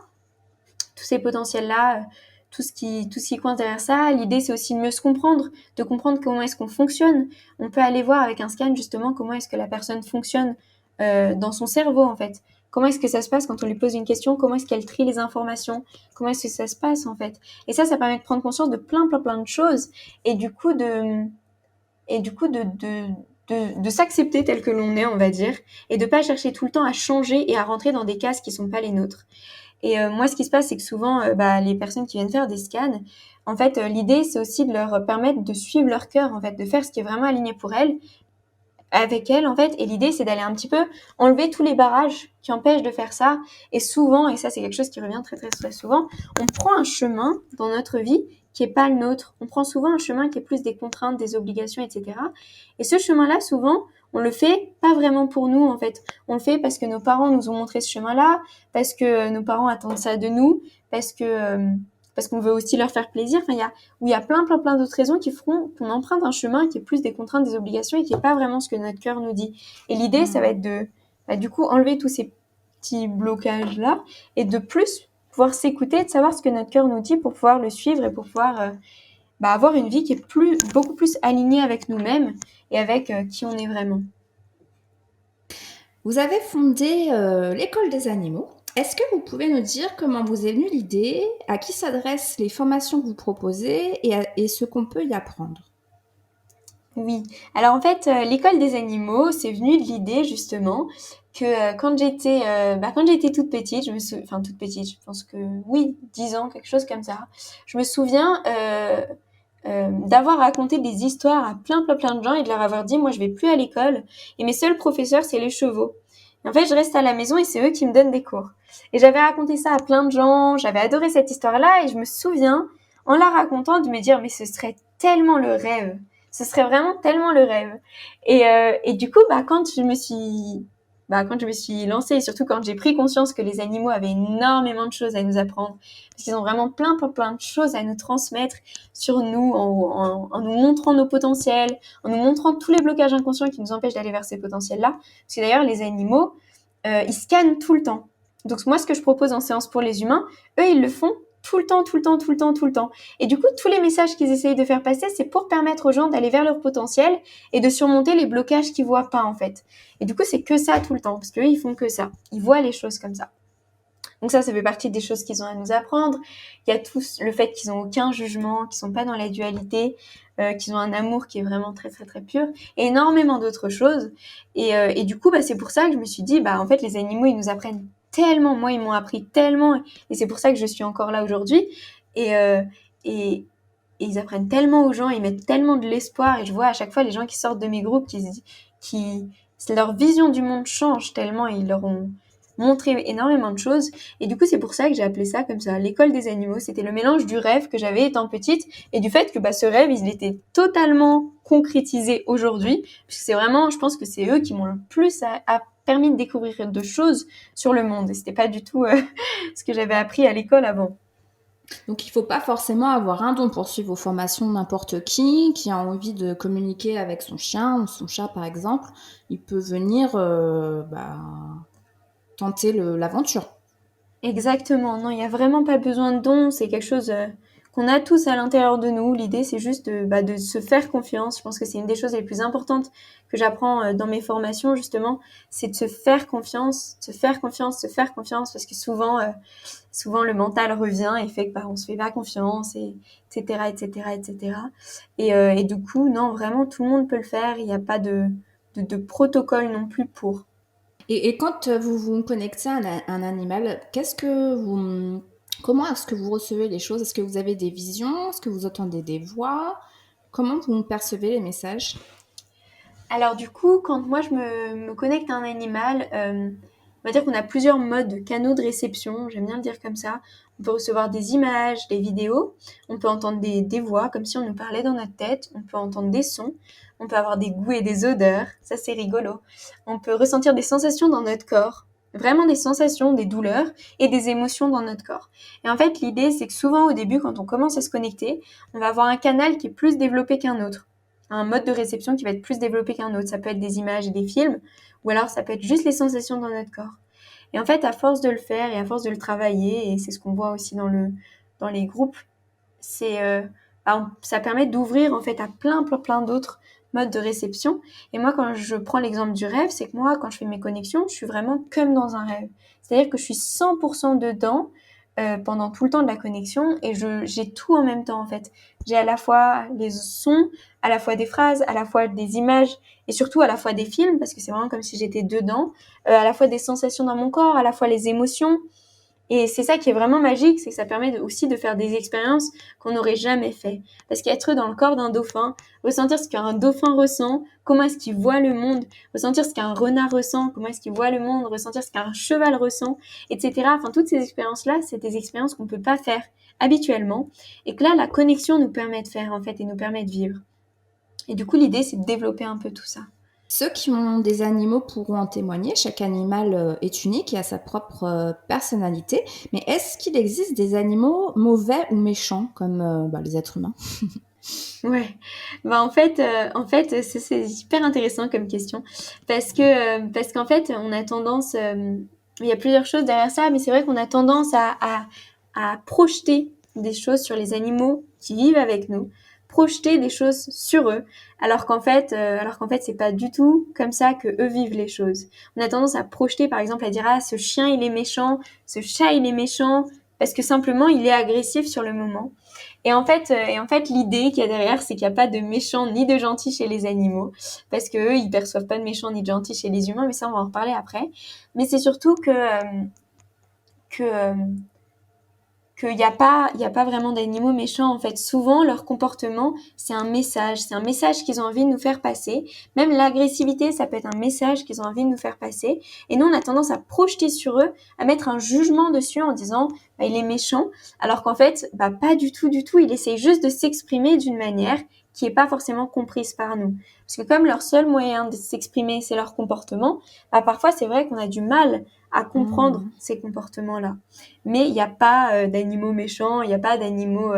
tous ces potentiels-là, tout ce qui coince derrière ça. L'idée, c'est aussi de mieux se comprendre, de comprendre comment est-ce qu'on fonctionne. On peut aller voir avec un scan, justement, comment est-ce que la personne fonctionne dans son cerveau, en fait. Comment est-ce que ça se passe quand on lui pose une question? Comment est-ce qu'elle trie les informations? Comment est-ce que ça se passe, en fait? Et ça permet de prendre conscience de plein de choses. Et du coup, de s'accepter tel que l'on est, on va dire, et de pas chercher tout le temps à changer et à rentrer dans des cases qui sont pas les nôtres. Et moi, ce qui se passe, c'est que souvent, les personnes qui viennent faire des scans, en fait, l'idée, c'est aussi de leur permettre de suivre leur cœur, en fait, de faire ce qui est vraiment aligné pour elles, avec elles, en fait. Et l'idée, c'est d'aller un petit peu enlever tous les barrages qui empêchent de faire ça. Et souvent, et ça, c'est quelque chose qui revient très, très, très souvent, on prend un chemin dans notre vie qui est pas le nôtre. On prend souvent un chemin qui est plus des contraintes, des obligations, etc. Et ce chemin-là, souvent, on le fait pas vraiment pour nous, en fait. On le fait parce que nos parents nous ont montré ce chemin-là, parce que nos parents attendent ça de nous, parce qu'on veut aussi leur faire plaisir. Enfin, il y a plein d'autres raisons qui feront qu'on emprunte un chemin qui est plus des contraintes, des obligations et qui est pas vraiment ce que notre cœur nous dit. Et l'idée, ça va être de, du coup, enlever tous ces petits blocages-là et de plus pouvoir s'écouter, de savoir ce que notre cœur nous dit pour pouvoir le suivre et pour pouvoir avoir une vie qui est beaucoup plus alignée avec nous-mêmes et avec qui on est vraiment. Vous avez fondé l'école des animaux. Est-ce que vous pouvez nous dire comment vous est venue l'idée, à qui s'adressent les formations que vous proposez et ce qu'on peut y apprendre? Oui, alors en fait, l'école des animaux, c'est venu de l'idée justement que quand j'étais toute petite, toute petite, je pense que oui, 10 ans, quelque chose comme ça, je me souviens d'avoir raconté des histoires à plein de gens et de leur avoir dit, moi je vais plus à l'école et mes seuls professeurs, c'est les chevaux. Et en fait, je reste à la maison et c'est eux qui me donnent des cours. Et j'avais raconté ça à plein de gens, j'avais adoré cette histoire-là et je me souviens, en la racontant, de me dire, mais ce serait tellement le rêve. Ce serait vraiment tellement le rêve. Et du coup, quand je me suis lancée, et surtout quand j'ai pris conscience que les animaux avaient énormément de choses à nous apprendre, parce qu'ils ont vraiment plein de choses à nous transmettre sur nous, en nous montrant nos potentiels, en nous montrant tous les blocages inconscients qui nous empêchent d'aller vers ces potentiels-là. Parce que d'ailleurs, les animaux, ils scannent tout le temps. Donc moi, ce que je propose en séance pour les humains, eux, ils le font tout le temps. Et du coup, tous les messages qu'ils essayent de faire passer, c'est pour permettre aux gens d'aller vers leur potentiel et de surmonter les blocages qu'ils voient pas, en fait. Et du coup, c'est que ça tout le temps, parce qu'eux, ils font que ça. Ils voient les choses comme ça. Donc ça fait partie des choses qu'ils ont à nous apprendre. Il y a tout le fait qu'ils ont aucun jugement, qu'ils sont pas dans la dualité, qu'ils ont un amour qui est vraiment très très très pur, et énormément d'autres choses. Et du coup, c'est pour ça que je me suis dit, en fait, les animaux, ils nous apprennent tellement. Moi, ils m'ont appris tellement, et c'est pour ça que je suis encore là aujourd'hui. Et, euh, et, et ils apprennent tellement aux gens, ils mettent tellement de l'espoir, et je vois à chaque fois les gens qui sortent de mes groupes, qui leur vision du monde change tellement, et ils leur ont montré énormément de choses. Et du coup, c'est pour ça que j'ai appelé ça comme ça, l'école des animaux. C'était le mélange du rêve que j'avais étant petite et du fait que ce rêve, il était totalement concrétisé aujourd'hui. Puisque c'est vraiment, je pense que c'est eux qui m'ont le plus permis de découvrir de choses sur le monde. Et c'était pas du tout ce que j'avais appris à l'école avant. Donc il ne faut pas forcément avoir un don pour suivre vos formations. N'importe qui a envie de communiquer avec son chien ou son chat par exemple, il peut venir tenter l'aventure. Exactement, non, il n'y a vraiment pas besoin de dons, c'est quelque chose qu'on a tous à l'intérieur de nous. L'idée, c'est juste de se faire confiance. Je pense que c'est une des choses les plus importantes que j'apprends dans mes formations, justement, c'est de se faire confiance, parce que souvent le mental revient et fait que on se fait pas confiance, et, etc., etc., etc. Et du coup, non, vraiment, tout le monde peut le faire, il n'y a pas de protocole non plus pour. Et quand vous vous connectez à un animal, comment est-ce que vous recevez les choses? Est-ce que vous avez des visions? Est-ce que vous entendez des voix? Comment vous percevez les messages? Alors du coup, quand moi je me connecte à un animal, on va dire qu'on a plusieurs modes, de canaux de réception, j'aime bien le dire comme ça. On peut recevoir des images, des vidéos, on peut entendre des voix, comme si on nous parlait dans notre tête, on peut entendre des sons, on peut avoir des goûts et des odeurs, ça c'est rigolo. On peut ressentir des sensations dans notre corps, vraiment des sensations, des douleurs et des émotions dans notre corps. Et en fait, l'idée c'est que souvent au début, quand on commence à se connecter, on va avoir un canal qui est plus développé qu'un autre, un mode de réception qui va être plus développé qu'un autre. Ça peut être des images et des films, ou alors ça peut être juste les sensations dans notre corps. Et en fait, à force de le faire et à force de le travailler, et c'est ce qu'on voit aussi dans les groupes, ça permet d'ouvrir en fait à plein d'autres modes de réception. Et moi, quand je prends l'exemple du rêve, c'est que moi, quand je fais mes connexions, je suis vraiment comme dans un rêve. C'est-à-dire que je suis 100% dedans, pendant tout le temps de la connexion et j'ai tout en même temps en fait. J'ai à la fois les sons, à la fois des phrases, à la fois des images et surtout à la fois des films parce que c'est vraiment comme si j'étais dedans, à la fois des sensations dans mon corps, à la fois les émotions. Et c'est ça qui est vraiment magique, c'est que ça permet aussi de faire des expériences qu'on n'aurait jamais fait. Parce qu'être dans le corps d'un dauphin, ressentir ce qu'un dauphin ressent, comment est-ce qu'il voit le monde, ressentir ce qu'un renard ressent, comment est-ce qu'il voit le monde, ressentir ce qu'un cheval ressent, etc. Enfin, toutes ces expériences-là, c'est des expériences qu'on ne peut pas faire habituellement. Et que là, la connexion nous permet de faire, en fait, et nous permet de vivre. Et du coup, l'idée, c'est de développer un peu tout ça. Ceux qui ont des animaux pourront en témoigner. Chaque animal est unique et a sa propre personnalité. Mais est-ce qu'il existe des animaux mauvais ou méchants comme les êtres humains? Ouais, en fait, c'est hyper intéressant comme question parce qu'en fait, on a tendance, il y a plusieurs choses derrière ça, mais c'est vrai qu'on a tendance à projeter des choses sur les animaux qui vivent avec nous, projeter des choses sur eux, alors qu'en fait, c'est pas du tout comme ça que eux vivent les choses. On a tendance à projeter, par exemple, à dire ah ce chien il est méchant, ce chat il est méchant, parce que simplement il est agressif sur le moment. Et en fait, l'idée qu'il y a derrière, c'est qu'il n'y a pas de méchants ni de gentils chez les animaux, parce que eux, ils perçoivent pas de méchants ni de gentils chez les humains, mais ça, on va en reparler après. Mais c'est surtout que qu'il n'y a pas vraiment d'animaux méchants. En fait, souvent, leur comportement, c'est un message qu'ils ont envie de nous faire passer. Même l'agressivité, ça peut être un message qu'ils ont envie de nous faire passer. Et nous, on a tendance à projeter sur eux, à mettre un jugement dessus en disant, il est méchant, alors qu'en fait, pas du tout, il essaye juste de s'exprimer d'une manière qui est pas forcément comprise par nous. Parce que comme leur seul moyen de s'exprimer, c'est leur comportement, parfois, c'est vrai qu'on a du mal à comprendre ces comportements-là. Mais il n'y a pas d'animaux méchants, il n'y a pas d'animaux...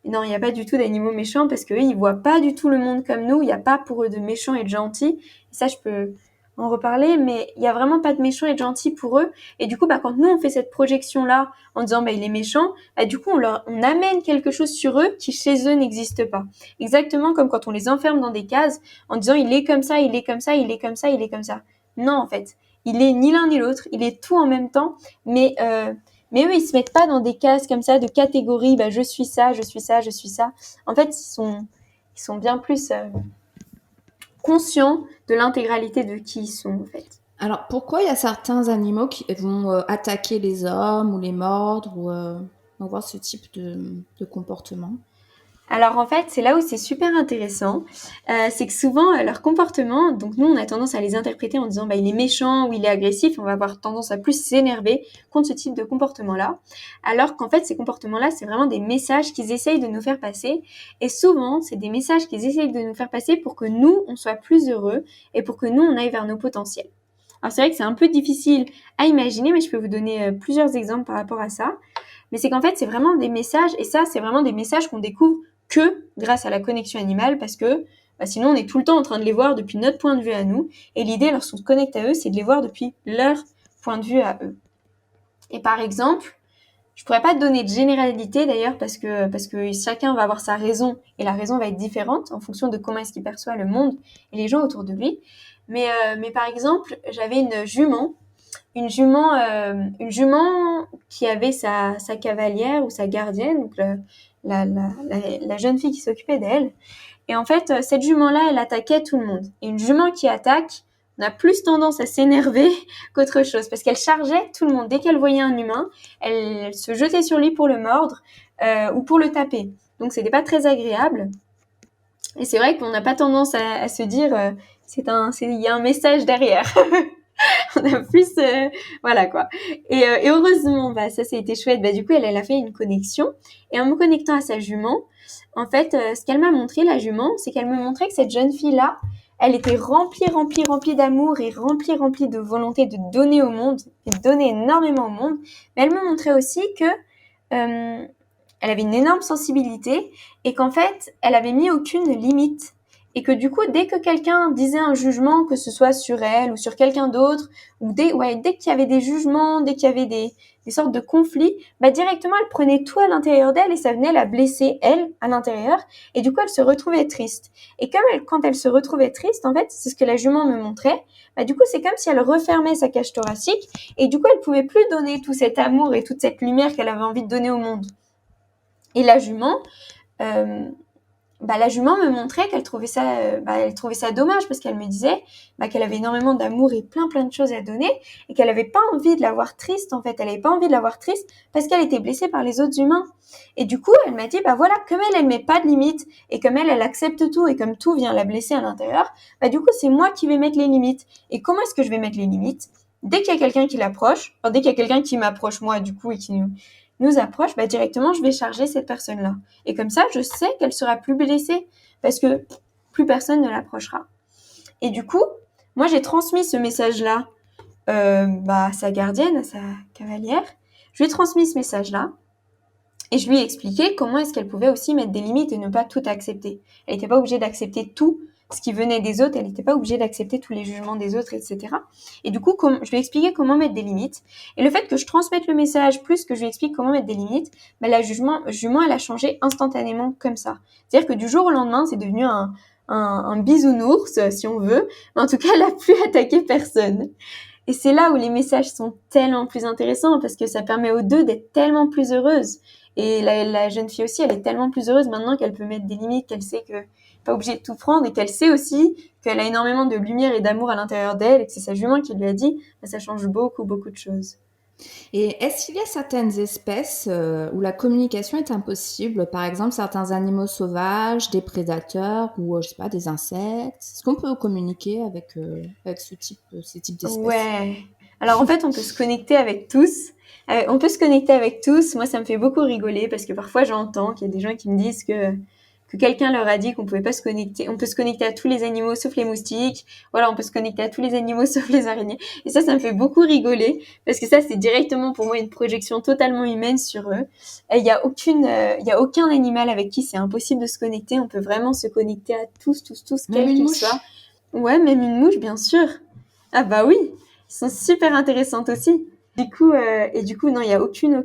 Non, il n'y a pas du tout d'animaux méchants parce qu'eux, ils voient pas du tout le monde comme nous. Il n'y a pas pour eux de méchants et de gentils. Et ça, je peux en reparler, mais il n'y a vraiment pas de méchants et de gentils pour eux. Et du coup, quand nous, on fait cette projection-là en disant il est méchant, du coup, on amène quelque chose sur eux qui, chez eux, n'existe pas. Exactement comme quand on les enferme dans des cases en disant il est comme ça, il est comme ça, il est comme ça, il est comme ça. Non, en fait. Il est ni l'un ni l'autre. Il est tout en même temps, mais eux, ils se mettent pas dans des cases comme ça, de catégories, je suis ça, je suis ça, je suis ça. En fait, ils sont bien plus conscients de l'intégralité de qui ils sont, en fait. Alors, pourquoi il y a certains animaux qui vont attaquer les hommes ou les mordre ou avoir ce type de comportement? Alors en fait, c'est là où c'est super intéressant, c'est que souvent leur comportement, donc nous on a tendance à les interpréter en disant il est méchant ou il est agressif, on va avoir tendance à plus s'énerver contre ce type de comportement-là, alors qu'en fait ces comportements-là c'est vraiment des messages qu'ils essayent de nous faire passer, et souvent c'est des messages qu'ils essayent de nous faire passer pour que nous on soit plus heureux et pour que nous on aille vers nos potentiels. Alors c'est vrai que c'est un peu difficile à imaginer, mais je peux vous donner plusieurs exemples par rapport à ça, mais c'est qu'en fait c'est vraiment des messages, et ça c'est vraiment des messages qu'on découvre que grâce à la connexion animale parce que sinon on est tout le temps en train de les voir depuis notre point de vue à nous et l'idée lorsqu'on se connecte à eux c'est de les voir depuis leur point de vue à eux. Et par exemple, je pourrais pas te donner de généralité d'ailleurs parce que chacun va avoir sa raison et la raison va être différente en fonction de comment est-ce qu'il perçoit le monde et les gens autour de lui. Mais par exemple, j'avais une jument qui avait sa cavalière ou sa gardienne, donc la jeune fille qui s'occupait d'elle. Et en fait, cette jument-là, elle attaquait tout le monde. Et une jument qui attaque, on a plus tendance à s'énerver qu'autre chose, parce qu'elle chargeait tout le monde. Dès qu'elle voyait un humain, elle se jetait sur lui pour le mordre ou pour le taper. Donc c'était pas très agréable. Et c'est vrai qu'on n'a pas tendance à se dire il y a un message derrière. On a plus voilà quoi. Et heureusement ça a été chouette, du coup elle a fait une connexion et en me connectant à sa jument, en fait ce qu'elle m'a montré, la jument, c'est qu'elle me montrait que cette jeune fille là, elle était remplie d'amour et remplie de volonté de donner au monde et de donner énormément au monde, mais elle me montrait aussi que elle avait une énorme sensibilité et qu'en fait elle avait mis aucune limite et que du coup, dès que quelqu'un disait un jugement, que ce soit sur elle ou sur quelqu'un d'autre, ou dès qu'il y avait des jugements, dès qu'il y avait des sortes de conflits, bah directement elle prenait tout à l'intérieur d'elle et ça venait la blesser, elle, à l'intérieur, et du coup elle se retrouvait triste. Et quand elle se retrouvait triste, en fait, c'est ce que la jument me montrait, bah du coup c'est comme si elle refermait sa cage thoracique, et du coup elle pouvait plus donner tout cet amour et toute cette lumière qu'elle avait envie de donner au monde. Et la jument me montrait qu'elle trouvait ça, elle trouvait ça dommage parce qu'elle me disait qu'elle avait énormément d'amour et plein de choses à donner et qu'elle avait pas envie de la voir triste en fait. Elle avait pas envie de la voir triste parce qu'elle était blessée par les autres humains. Et du coup, elle m'a dit voilà, comme elle met pas de limites et comme elle accepte tout et comme tout vient la blesser à l'intérieur, du coup, c'est moi qui vais mettre les limites. Et comment est-ce que je vais mettre les limites? Dès qu'il y a quelqu'un qui l'approche, dès qu'il y a quelqu'un qui m'approche moi du coup et qui nous approche, directement je vais charger cette personne-là. Et comme ça, je sais qu'elle sera plus blessée parce que plus personne ne l'approchera. Et du coup, moi j'ai transmis ce message-là à sa gardienne, à sa cavalière. Je lui ai transmis ce message-là et je lui ai expliqué comment est-ce qu'elle pouvait aussi mettre des limites et ne pas tout accepter. Elle n'était pas obligée d'accepter tout ce qui venait des autres, elle n'était pas obligée d'accepter tous les jugements des autres, etc. Et du coup, je lui ai expliqué comment mettre des limites. Et le fait que je transmette le message plus que je lui explique comment mettre des limites, la jument, elle a changé instantanément comme ça. C'est-à-dire que du jour au lendemain, c'est devenu un bisounours, si on veut. Mais en tout cas, elle n'a plus attaqué personne. Et c'est là où les messages sont tellement plus intéressants parce que ça permet aux deux d'être tellement plus heureuses. Et la jeune fille aussi, elle est tellement plus heureuse maintenant qu'elle peut mettre des limites, qu'elle sait que pas obligée de tout prendre et qu'elle sait aussi qu'elle a énormément de lumière et d'amour à l'intérieur d'elle et que c'est sa jument qui lui a dit, ça change beaucoup de choses. Et est-ce qu'il y a certaines espèces où la communication est impossible? Par exemple, certains animaux sauvages, des prédateurs ou, je sais pas, des insectes. Est-ce qu'on peut communiquer avec ces types d'espèces? Ouais. Alors en fait, on peut se connecter avec tous. Moi, ça me fait beaucoup rigoler parce que parfois j'entends qu'il y a des gens qui me disent que quelqu'un leur a dit qu'on pouvait pas se connecter. On peut se connecter à tous les animaux sauf les moustiques. Voilà, on peut se connecter à tous les animaux sauf les araignées. Et ça me fait beaucoup rigoler parce que ça, c'est directement pour moi une projection totalement humaine sur eux. Il y a aucun animal avec qui c'est impossible de se connecter. On peut vraiment se connecter à tous, Même quels qu'ils soient. Ouais, même une mouche, bien sûr. Ah bah oui, ils sont super intéressantes aussi. Du coup, non, il y a aucune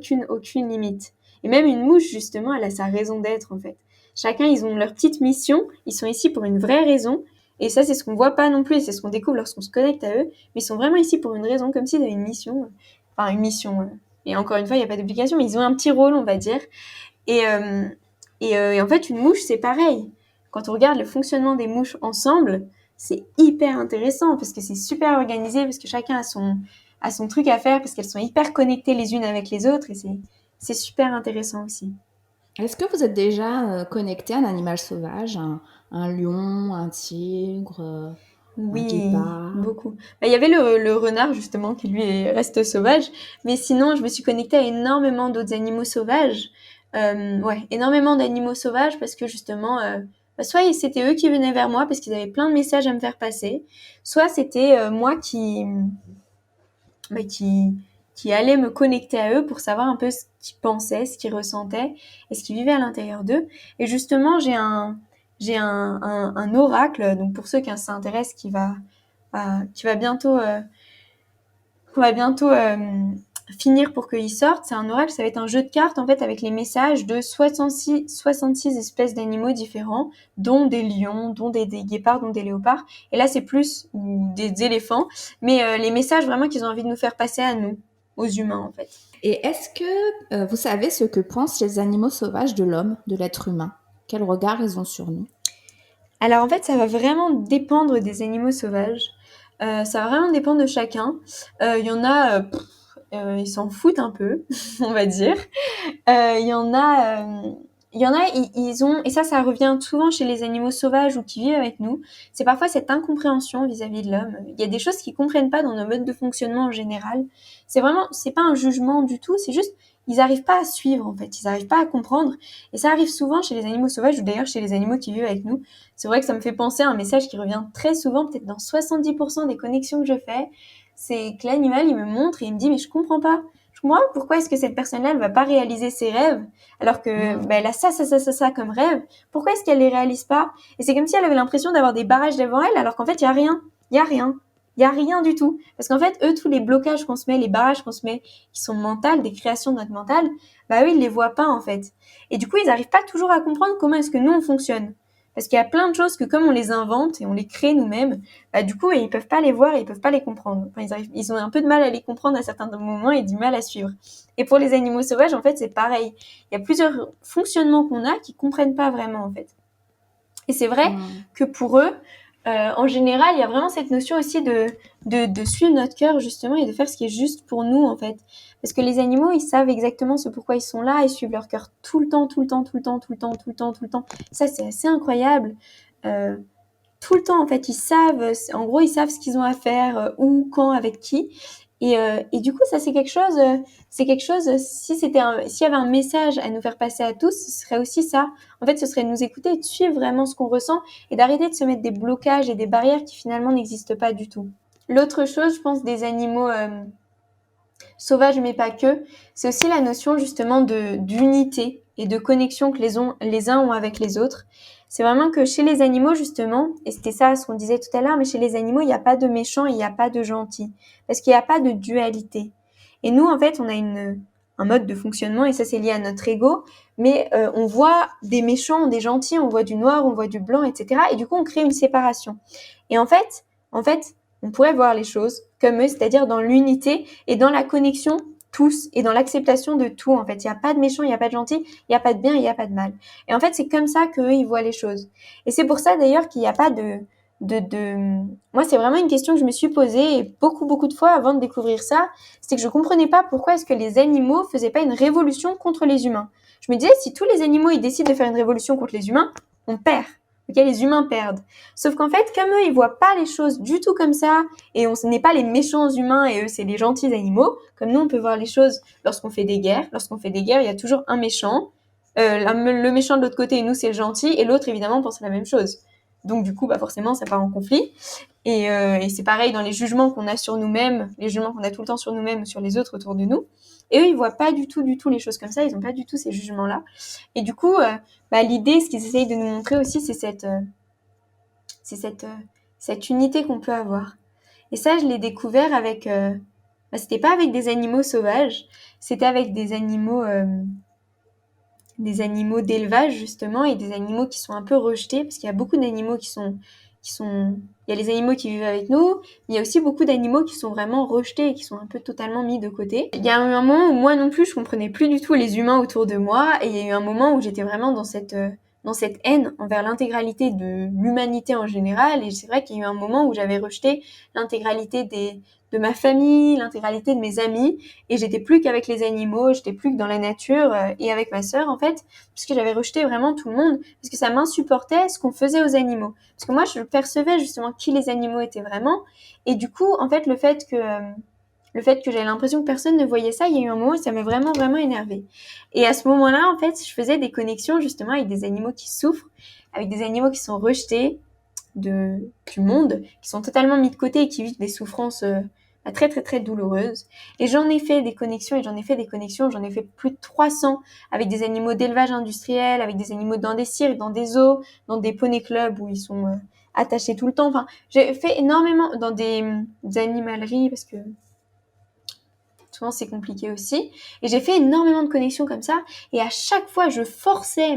limite. Et même une mouche, justement, elle a sa raison d'être, en fait. Chacun, ils ont leur petite mission, ils sont ici pour une vraie raison, et ça, c'est ce qu'on voit pas non plus, et c'est ce qu'on découvre lorsqu'on se connecte à eux, mais ils sont vraiment ici pour une raison, comme s'ils avaient une mission. Enfin, une mission. Et encore une fois, il n'y a pas d'obligation, mais ils ont un petit rôle, on va dire. Et en fait, une mouche, c'est pareil. Quand on regarde le fonctionnement des mouches ensemble, c'est hyper intéressant parce que c'est super organisé, parce que chacun a son truc à faire, parce qu'elles sont hyper connectées les unes avec les autres et c'est super intéressant aussi. Est-ce que vous êtes déjà connecté à un animal sauvage, un lion, un tigre, un Oui, guépard? beaucoup. Il y avait le renard justement qui lui reste sauvage, mais sinon je me suis connectée à énormément d'autres animaux sauvages. Énormément d'animaux sauvages parce que justement, soit c'était eux qui venaient vers moi parce qu'ils avaient plein de messages à me faire passer, soit c'était moi qui allait me connecter à eux pour savoir un peu ce qu'ils pensaient, ce qu'ils ressentaient et ce qu'ils vivaient à l'intérieur d'eux. Et justement, j'ai un oracle, donc pour ceux qui s'intéressent, qui va bientôt finir pour qu'il sorte. C'est un oracle, ça va être un jeu de cartes en fait avec les messages de 66 espèces d'animaux différents, dont des lions, dont des guépards, dont des léopards. Et là, c'est plus des éléphants, mais les messages vraiment qu'ils ont envie de nous faire passer à nous, aux humains en fait. Et est-ce que vous savez ce que pensent les animaux sauvages de l'homme, de l'être humain? Quel regard ils ont sur nous? Alors en fait, ça va vraiment dépendre des animaux sauvages. Ça va vraiment dépendre de chacun. Il y en a, ils s'en foutent un peu, on va dire. Il y en a, ils ont, et ça revient souvent chez les animaux sauvages ou qui vivent avec nous. C'est parfois cette incompréhension vis-à-vis de l'homme. Il y a des choses qu'ils comprennent pas dans nos modes de fonctionnement en général. C'est pas un jugement du tout. C'est juste, ils arrivent pas à suivre en fait. Ils arrivent pas à comprendre. Et ça arrive souvent chez les animaux sauvages ou d'ailleurs chez les animaux qui vivent avec nous. C'est vrai que ça me fait penser à un message qui revient très souvent, peut-être dans 70% des connexions que je fais. C'est que l'animal, il me montre et il me dit, mais je comprends moi, pourquoi est-ce que cette personne-là, elle va pas réaliser ses rêves alors que elle a ça comme rêve? Pourquoi est-ce qu'elle les réalise pas? Et c'est comme si elle avait l'impression d'avoir des barrages devant elle alors qu'en fait, il y a rien. Il y a rien. Il y a rien du tout. Parce qu'en fait, eux, tous les blocages qu'on se met, les barrages qu'on se met, qui sont mentales, des créations de notre mental, eux, ils les voient pas, en fait. Et du coup, ils arrivent pas toujours à comprendre comment est-ce que nous, on fonctionne. Parce qu'il y a plein de choses que comme on les invente et on les crée nous-mêmes, du coup, ils peuvent pas les voir et ils peuvent pas les comprendre. Enfin, ils ont un peu de mal à les comprendre à certains moments et du mal à suivre. Et pour les animaux sauvages, en fait, c'est pareil. Il y a plusieurs fonctionnements qu'on a qui comprennent pas vraiment, en fait. Et c'est vrai que pour eux, en général, il y a vraiment cette notion aussi de suivre notre cœur, justement, et de faire ce qui est juste pour nous, en fait. Parce que les animaux, ils savent exactement ce pourquoi ils sont là, ils suivent leur cœur tout le temps. Ça, c'est assez incroyable. Tout le temps, en fait, ils savent ce qu'ils ont à faire, où, quand, avec qui. Et du coup, ça, c'est quelque chose, s'il y avait un message à nous faire passer à tous, ce serait aussi ça. En fait, ce serait de nous écouter et de suivre vraiment ce qu'on ressent et d'arrêter de se mettre des blocages et des barrières qui finalement n'existent pas du tout. L'autre chose, je pense, des animaux sauvages, mais pas que, c'est aussi la notion justement d'unité et de connexion que les uns ont avec les autres. C'est vraiment que chez les animaux, justement, et c'était ça ce qu'on disait tout à l'heure, mais chez les animaux, il n'y a pas de méchants et il n'y a pas de gentils. Parce qu'il n'y a pas de dualité. Et nous, en fait, on a un mode de fonctionnement, et ça, c'est lié à notre ego, mais on voit des méchants, des gentils, on voit du noir, on voit du blanc, etc. Et du coup, on crée une séparation. Et en fait, on pourrait voir les choses comme eux, c'est-à-dire dans l'unité et dans la connexion tous et dans l'acceptation de tout, en fait. Il n'y a pas de méchant, il n'y a pas de gentil, il n'y a pas de bien, il n'y a pas de mal. Et en fait, c'est comme ça qu'eux, ils voient les choses. Et c'est pour ça, d'ailleurs, qu'il n'y a pas de... Moi, c'est vraiment une question que je me suis posée et beaucoup de fois avant de découvrir ça, c'est que je comprenais pas pourquoi est-ce que les animaux faisaient pas une révolution contre les humains. Je me disais, si tous les animaux, ils décident de faire une révolution contre les humains, on perd. Okay, les humains perdent. Sauf qu'en fait, comme eux, ils voient pas les choses du tout comme ça, et on n'est pas les méchants humains et eux, c'est les gentils animaux. Comme nous, on peut voir les choses lorsqu'on fait des guerres. Lorsqu'on fait des guerres, il y a toujours un méchant. Le méchant de l'autre côté, et nous, c'est le gentil, et l'autre, évidemment, pense la même chose. Donc, du coup, forcément, ça part en conflit. Et c'est pareil dans les jugements qu'on a sur nous-mêmes, les jugements qu'on a tout le temps sur nous-mêmes ou sur les autres autour de nous. Et eux, ils voient pas du tout les choses comme ça, ils ont pas du tout ces jugements-là. Et du coup, l'idée, ce qu'ils essayent de nous montrer aussi, c'est cette unité qu'on peut avoir. Et ça, je l'ai découvert avec... c'était pas avec des animaux sauvages, c'était avec des animaux d'élevage, justement, et des animaux qui sont un peu rejetés, parce qu'il y a beaucoup d'animaux qui sont... Il y a les animaux qui vivent avec nous, mais il y a aussi beaucoup d'animaux qui sont vraiment rejetés et qui sont un peu totalement mis de côté. Il y a eu un moment où moi non plus, je comprenais plus du tout les humains autour de moi, et il y a eu un moment où j'étais vraiment dans cette haine envers l'intégralité de l'humanité en général, et c'est vrai qu'il y a eu un moment où j'avais rejeté l'intégralité de ma famille, l'intégralité de mes amis, et j'étais plus qu'avec les animaux, j'étais plus que dans la nature, et avec ma sœur en fait, puisque j'avais rejeté vraiment tout le monde, parce que ça m'insupportait ce qu'on faisait aux animaux. Parce que moi, je percevais justement qui les animaux étaient vraiment, et du coup, en fait, le fait que j'avais l'impression que personne ne voyait ça, il y a eu un moment où ça m'a vraiment, vraiment énervée. Et à ce moment-là, en fait, je faisais des connexions justement avec des animaux qui souffrent, avec des animaux qui sont rejetés du monde, qui sont totalement mis de côté et qui vivent des souffrances très, très, très douloureuses. Et j'en ai fait des connexions, j'en ai fait plus de 300 avec des animaux d'élevage industriel, avec des animaux dans des cirques, dans des zoos, dans des poney clubs où ils sont attachés tout le temps. Enfin, j'ai fait énormément dans des animaleries parce que souvent c'est compliqué aussi. Et j'ai fait énormément de connexions comme ça. Et à chaque fois, je forçais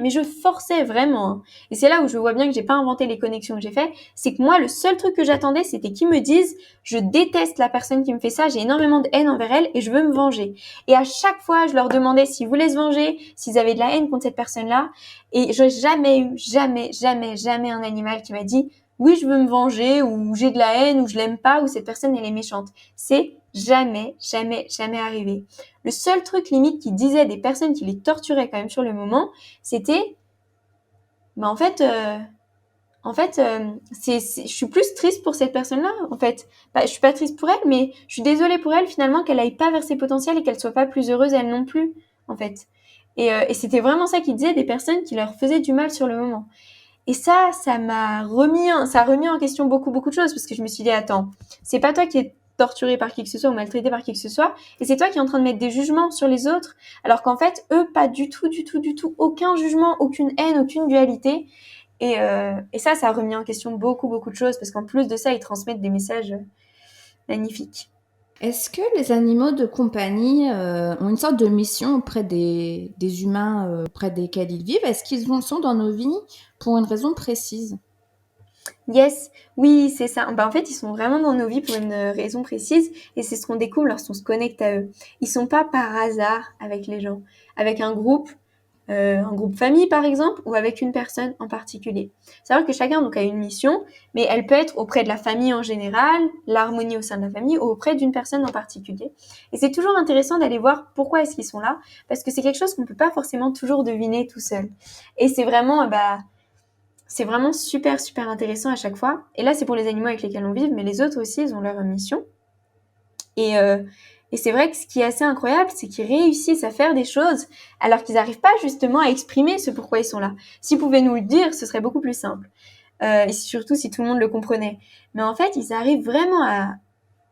vraiment. Hein. Et c'est là où je vois bien que j'ai pas inventé les connexions que j'ai fait. C'est que moi, le seul truc que j'attendais, c'était qu'ils me disent « Je déteste la personne qui me fait ça, j'ai énormément de haine envers elle et je veux me venger. » Et à chaque fois, je leur demandais s'ils voulaient se venger, s'ils avaient de la haine contre cette personne-là. Et je n'ai jamais eu, jamais un animal qui m'a dit « Oui, je veux me venger » ou « J'ai de la haine » ou « Je l'aime pas » ou « Cette personne, elle est méchante. » C'est jamais arrivé. Le seul truc limite qui disait des personnes qui les torturaient quand même sur le moment, c'était je suis plus triste pour cette personne-là en fait. Je suis pas triste pour elle, mais je suis désolée pour elle finalement qu'elle aille pas vers ses potentiels et qu'elle soit pas plus heureuse elle non plus en fait. Et c'était vraiment ça qu'ils disaient des personnes qui leur faisaient du mal sur le moment. Et ça a remis en question beaucoup de choses parce que je me suis dit attends, c'est pas toi qui es torturé par qui que ce soit ou maltraité par qui que ce soit, et c'est toi qui es en train de mettre des jugements sur les autres, alors qu'en fait, eux, pas du tout, du tout, du tout, aucun jugement, aucune haine, aucune dualité. Et ça a remis en question beaucoup, beaucoup de choses, parce qu'en plus de ça, ils transmettent des messages magnifiques. Est-ce que les animaux de compagnie ont une sorte de mission auprès des humains auprès desquels ils vivent? Est-ce qu'ils sont dans nos vies pour une raison précise? Yes, oui, c'est ça. En fait, ils sont vraiment dans nos vies pour une raison précise, et c'est ce qu'on découvre lorsqu'on se connecte à eux. Ils sont pas par hasard avec les gens, avec un groupe famille par exemple, ou avec une personne en particulier. C'est vrai que chacun donc a une mission, mais elle peut être auprès de la famille en général, l'harmonie au sein de la famille, ou auprès d'une personne en particulier. Et c'est toujours intéressant d'aller voir pourquoi est-ce qu'ils sont là, parce que c'est quelque chose qu'on peut pas forcément toujours deviner tout seul. Et c'est vraiment super, super intéressant à chaque fois. Et là, c'est pour les animaux avec lesquels on vit, mais les autres aussi, ils ont leur mission. Et c'est vrai que ce qui est assez incroyable, c'est qu'ils réussissent à faire des choses alors qu'ils n'arrivent pas justement à exprimer ce pourquoi ils sont là. S'ils pouvaient nous le dire, ce serait beaucoup plus simple. Et surtout si tout le monde le comprenait. Mais en fait, ils arrivent vraiment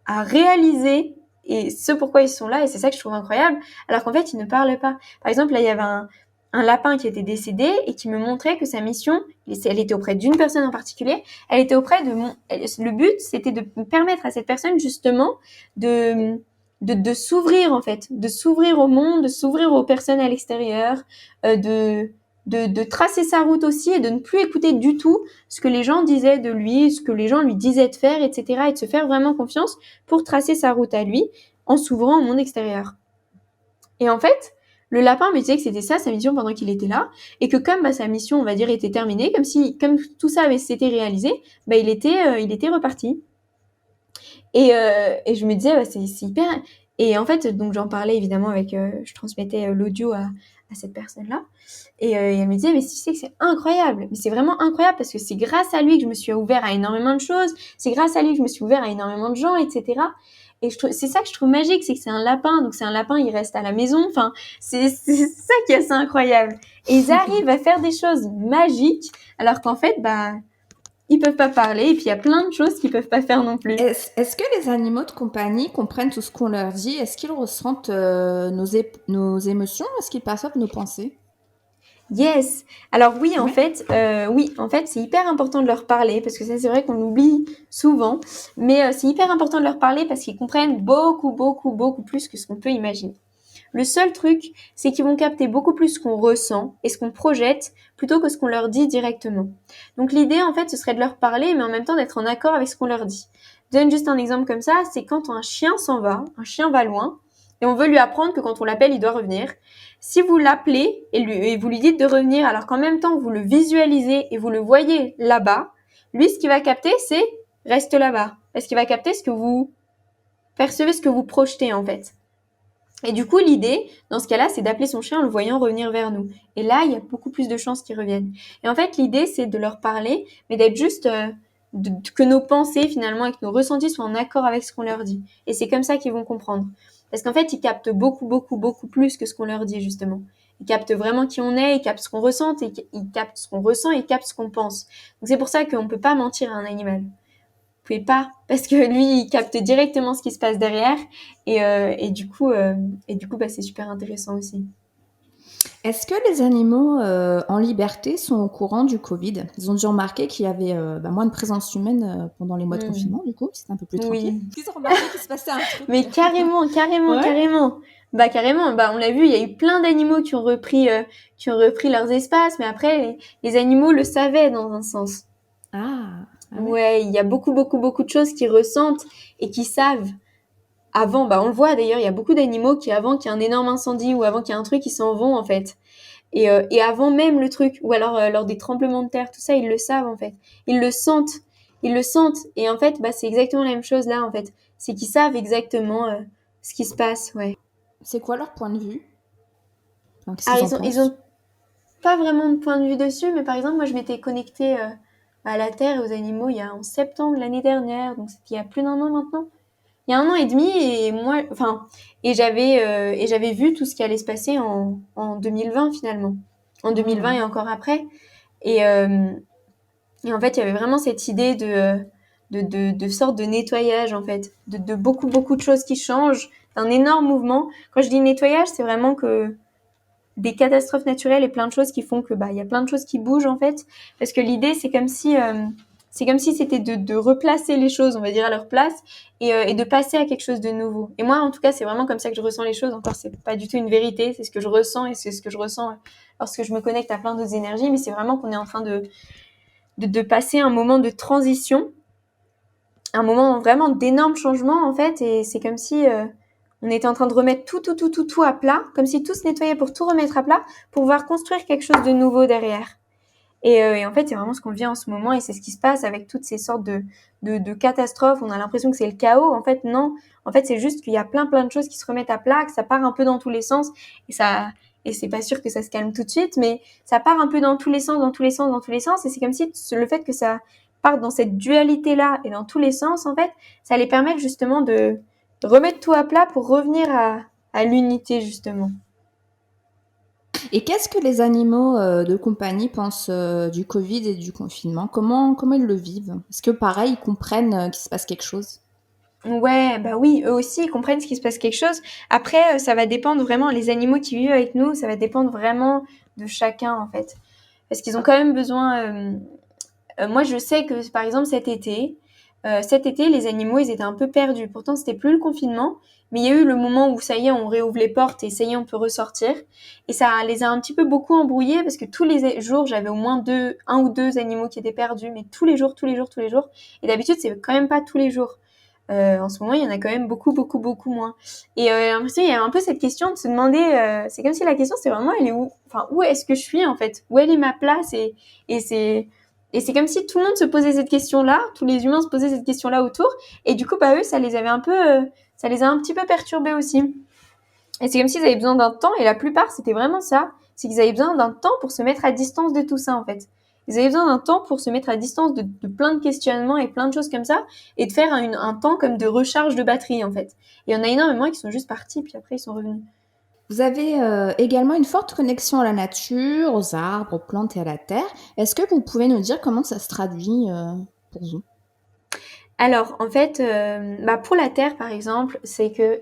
à réaliser et ce pourquoi ils sont là, et c'est ça que je trouve incroyable, alors qu'en fait, ils ne parlent pas. Par exemple, là, il y avait un lapin qui était décédé et qui me montrait que sa mission, elle était auprès d'une personne en particulier, elle était auprès de le but, c'était de permettre à cette personne, justement, de s'ouvrir, en fait, de s'ouvrir au monde, de s'ouvrir aux personnes à l'extérieur, de tracer sa route aussi et de ne plus écouter du tout ce que les gens disaient de lui, ce que les gens lui disaient de faire, etc. et de se faire vraiment confiance pour tracer sa route à lui en s'ouvrant au monde extérieur. Et en fait, le lapin me disait que c'était ça sa mission pendant qu'il était là, et que comme sa mission, on va dire, était terminée, comme tout ça avait s'était réalisé, il était reparti. Et je me disais, c'est hyper. Et en fait, donc j'en parlais évidemment avec, je transmettais l'audio à cette personne-là, et elle me disait, mais tu sais que c'est incroyable, mais c'est vraiment incroyable parce que c'est grâce à lui que je me suis ouvert à énormément de choses, c'est grâce à lui que je me suis ouvert à énormément de gens, etc. Et c'est ça que je trouve magique, c'est que c'est un lapin, donc c'est un lapin, il reste à la maison, enfin, c'est ça qui est assez incroyable. Et ils arrivent à faire des choses magiques, alors qu'en fait, ils peuvent pas parler, et puis il y a plein de choses qu'ils peuvent pas faire non plus. Est-ce que les animaux de compagnie comprennent tout ce qu'on leur dit? Est-ce qu'ils ressentent nos émotions? Est-ce qu'ils perçoivent nos pensées? Yes. Alors oui, Ouais. en fait, c'est hyper important de leur parler parce que ça, c'est vrai qu'on l'oublie souvent, mais c'est hyper important de leur parler parce qu'ils comprennent beaucoup, beaucoup, beaucoup plus que ce qu'on peut imaginer. Le seul truc, c'est qu'ils vont capter beaucoup plus ce qu'on ressent et ce qu'on projette plutôt que ce qu'on leur dit directement. Donc l'idée, en fait, ce serait de leur parler, mais en même temps d'être en accord avec ce qu'on leur dit. Je donne juste un exemple comme ça, c'est quand un chien s'en va, un chien va loin, et on veut lui apprendre que quand on l'appelle, il doit revenir. Si vous l'appelez et vous lui dites de revenir, alors qu'en même temps vous le visualisez et vous le voyez là-bas, lui, ce qu'il va capter, c'est reste là-bas. Parce qu'il va capter ce que vous percevez, ce que vous projetez en fait. Et du coup, l'idée, dans ce cas-là, c'est d'appeler son chien en le voyant revenir vers nous. Et là, il y a beaucoup plus de chances qu'il revienne. Et en fait, l'idée, c'est de leur parler, mais d'être juste que nos pensées, finalement, et que nos ressentis soient en accord avec ce qu'on leur dit. Et c'est comme ça qu'ils vont comprendre. Parce qu'en fait, ils captent beaucoup, beaucoup, beaucoup plus que ce qu'on leur dit, justement. Ils captent vraiment qui on est, ils captent ce qu'on ressent, et ils captent ce qu'on ressent, et ils captent ce qu'on pense. Donc c'est pour ça qu'on ne peut pas mentir à un animal. Vous pouvez pas, parce que lui, il capte directement ce qui se passe derrière, et du coup, c'est super intéressant aussi. Est-ce que les animaux en liberté sont au courant du Covid? Ils ont dû remarquer qu'il y avait moins de présence humaine pendant les mois de confinement, du coup, c'était un peu plus tranquille. Oui, Ils ont remarqué qu'il se passait un truc. mais carrément, carrément, Ouais. carrément. Carrément. On l'a vu, il y a eu plein d'animaux qui ont repris leurs espaces, mais après, les animaux le savaient dans un sens. Ah ouais. Ouais, il y a beaucoup, beaucoup, beaucoup de choses qu'ils ressentent et qui savent. Avant, on le voit d'ailleurs, il y a beaucoup d'animaux qui, avant qu'il y ait un énorme incendie ou avant qu'il y ait un truc, ils s'en vont en fait. Et avant même le truc, ou alors lors des tremblements de terre, tout ça, ils le savent en fait. Ils le sentent. Ils le sentent. Et en fait, c'est exactement la même chose là en fait. C'est qu'ils savent exactement ce qui se passe, ouais. C'est quoi leur point de vue? Enfin, qu'est-ce Alors qu'ils en ils pensent? ont pas vraiment de point de vue dessus, mais par exemple, moi je m'étais connectée à la terre et aux animaux en septembre l'année dernière, donc c'était il y a plus d'1 an maintenant. Il y a 1 an et demi et j'avais vu tout ce qui allait se passer en 2020 finalement, en 2020 et encore après et en fait il y avait vraiment cette idée de sorte de nettoyage en fait, de beaucoup beaucoup de choses qui changent, d'un énorme mouvement. Quand je dis nettoyage, c'est vraiment que des catastrophes naturelles et plein de choses qui font que il y a plein de choses qui bougent en fait, parce que l'idée c'est comme si c'était de replacer les choses, on va dire, à leur place et de passer à quelque chose de nouveau. Et moi, en tout cas, c'est vraiment comme ça que je ressens les choses. Encore, c'est pas du tout une vérité, c'est ce que je ressens et c'est ce que je ressens lorsque je me connecte à plein d'autres énergies, mais c'est vraiment qu'on est en train de passer un moment de transition, un moment vraiment d'énorme changement en fait, et c'est comme si on était en train de remettre tout à plat, comme si tout se nettoyait pour tout remettre à plat, pour pouvoir construire quelque chose de nouveau derrière. Et en fait, c'est vraiment ce qu'on vit en ce moment et c'est ce qui se passe avec toutes ces sortes de catastrophes. On a l'impression que c'est le chaos. En fait, non. En fait, c'est juste qu'il y a plein de choses qui se remettent à plat, que ça part un peu dans tous les sens et c'est pas sûr que ça se calme tout de suite, mais ça part un peu dans tous les sens, et c'est comme si le fait que ça parte dans cette dualité-là et dans tous les sens, en fait, ça allait permettre justement de remettre tout à plat pour revenir à l'unité, justement. Et qu'est-ce que les animaux de compagnie pensent du Covid et du confinement? Comment ils le vivent? Est-ce que pareil, ils comprennent qu'il se passe quelque chose? Ouais, bah oui, eux aussi, ils comprennent ce qui se passe quelque chose. Après, ça va dépendre vraiment, les animaux qui vivent avec nous, ça va dépendre vraiment de chacun, en fait. Parce qu'ils ont quand même besoin... moi, je sais que, par exemple, cet été, les animaux, ils étaient un peu perdus. Pourtant, c'était plus le confinement, mais il y a eu le moment où, ça y est, on réouvre les portes et ça y est, on peut ressortir. Et ça les a un petit peu beaucoup embrouillés parce que tous les jours, j'avais au moins un ou deux animaux qui étaient perdus, mais tous les jours. Et d'habitude, c'est quand même pas tous les jours. En ce moment, il y en a quand même beaucoup moins. Et j'ai l'impression qu'il y a un peu cette question de se demander, c'est comme si la question, c'est vraiment, elle est où? Enfin, où est-ce que je suis, en fait? Où elle est ma place? Et c'est comme si tout le monde se posait cette question-là, tous les humains se posaient cette question-là autour, et du coup, eux, ça les avait ça les a un petit peu perturbés aussi. Et c'est comme s'ils avaient besoin d'un temps, et la plupart, c'était vraiment ça, c'est qu'ils avaient besoin d'un temps pour se mettre à distance de tout ça, en fait. Ils avaient besoin d'un temps pour se mettre à distance de plein de questionnements et plein de choses comme ça, et de faire un temps comme de recharge de batterie, en fait. Et il y en a énormément qui sont juste partis, puis après, ils sont revenus. Vous avez également une forte connexion à la nature, aux arbres, aux plantes et à la terre. Est-ce que vous pouvez nous dire comment ça se traduit pour vous? Alors, en fait, pour la Terre, par exemple, c'est que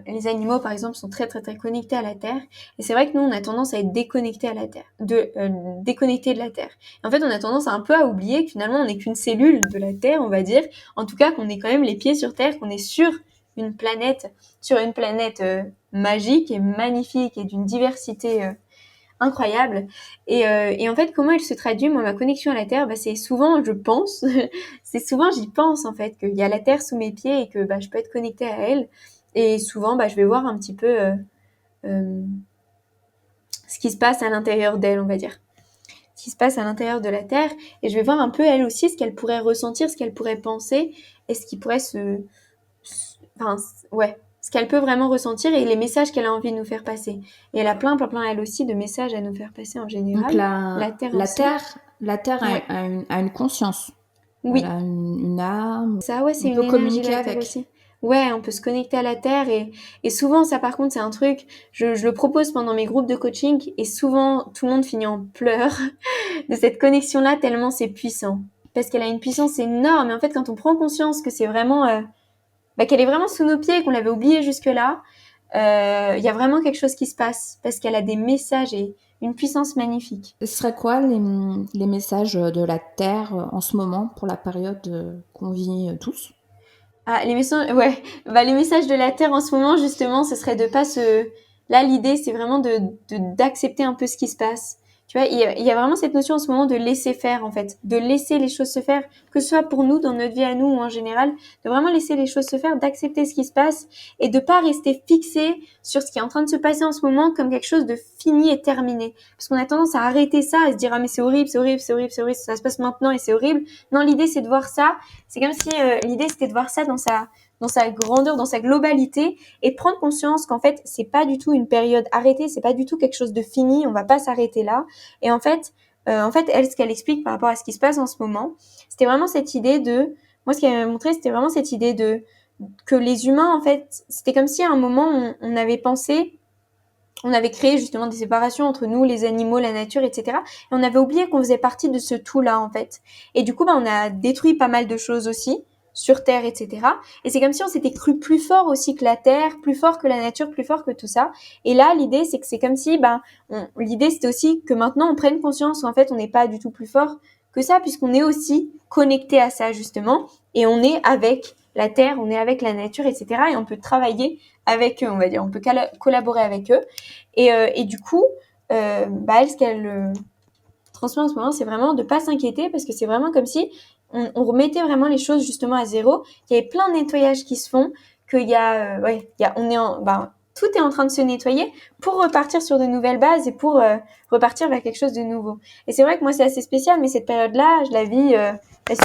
les animaux, par exemple, sont très connectés à la Terre. Et c'est vrai que nous, on a tendance à être déconnectés à la Terre, déconnectés de la Terre. Et en fait, on a tendance un peu à oublier que finalement, on n'est qu'une cellule de la Terre, on va dire. En tout cas, qu'on est quand même les pieds sur Terre, qu'on est sur une planète magique et magnifique et d'une diversité incroyable. Et en fait, comment elle se traduit, moi, ma connexion à la Terre, c'est souvent, je pense, c'est souvent, j'y pense, en fait, qu'il y a la Terre sous mes pieds et que je peux être connectée à elle. Et souvent, je vais voir un petit peu euh, ce qui se passe à l'intérieur d'elle, on va dire. Ce qui se passe à l'intérieur de la Terre. Et je vais voir un peu, elle aussi, ce qu'elle pourrait ressentir, ce qu'elle pourrait penser et ce qui pourrait Enfin, ouais, ce qu'elle peut vraiment ressentir et les messages qu'elle a envie de nous faire passer. Et elle a plein, elle aussi, de messages à nous faire passer en Donc général. La Terre aussi. La terre Ouais. a une conscience. Elle Oui. a une âme. Ça, ouais, c'est On une peut énergie, communiquer la Terre avec. aussi. Ouais, on peut se connecter à la Terre et souvent, ça, par contre, c'est un truc, je le propose pendant mes groupes de coaching et souvent, tout le monde finit en pleurs de cette connexion-là tellement c'est puissant. Parce qu'elle a une puissance énorme. Et en fait, quand on prend conscience que c'est vraiment, qu'elle est vraiment sous nos pieds et qu'on l'avait oubliée jusque-là, il y a vraiment quelque chose qui se passe parce qu'elle a des messages et une puissance magnifique. Ce serait quoi les messages de la Terre en ce moment pour la période qu'on vit tous? Ah, les messages, ouais, les messages de la Terre en ce moment, justement, ce serait de pas se... Là, l'idée, c'est vraiment d'accepter un peu ce qui se passe. Tu vois, il y a vraiment cette notion en ce moment de laisser faire, en fait, de laisser les choses se faire, que ce soit pour nous, dans notre vie à nous ou en général, de vraiment laisser les choses se faire, d'accepter ce qui se passe et de pas rester fixé sur ce qui est en train de se passer en ce moment comme quelque chose de fini et terminé. Parce qu'on a tendance à arrêter ça et se dire, ah, mais c'est horrible, ça se passe maintenant et c'est horrible. Non, l'idée, c'est de voir ça. C'est comme si l'idée, c'était de voir ça dans sa grandeur, dans sa globalité, et de prendre conscience qu'en fait, c'est pas du tout une période arrêtée, c'est pas du tout quelque chose de fini, on va pas s'arrêter là. Et en fait, elle, ce qu'elle explique par rapport à ce qui se passe en ce moment, c'était vraiment cette idée moi, ce qu'elle m'a montré, c'était vraiment cette idée que les humains, en fait, c'était comme si à un moment, on avait pensé on avait créé justement des séparations entre nous, les animaux, la nature, etc. Et on avait oublié qu'on faisait partie de ce tout-là, en fait. Et du coup, on a détruit pas mal de choses aussi, sur Terre, etc. Et c'est comme si on s'était cru plus fort aussi que la Terre, plus fort que la nature, plus fort que tout ça. Et là, l'idée, c'est que c'est comme si, l'idée, c'était aussi que maintenant, on prenne conscience qu'en fait, on n'est pas du tout plus fort que ça, puisqu'on est aussi connecté à ça, justement. Et on est avec la Terre, on est avec la nature, etc. Et on peut travailler avec eux, on va dire. On peut collaborer avec eux. Et du coup, elle, ce qu'elle transmet en ce moment, c'est vraiment de pas s'inquiéter parce que c'est vraiment comme si on remettait vraiment les choses justement à zéro. Il y avait plein de nettoyages qui se font, qu'il y a, tout est en train de se nettoyer pour repartir sur de nouvelles bases et pour repartir vers quelque chose de nouveau. Et c'est vrai que moi, c'est assez spécial, mais cette période-là, je la vis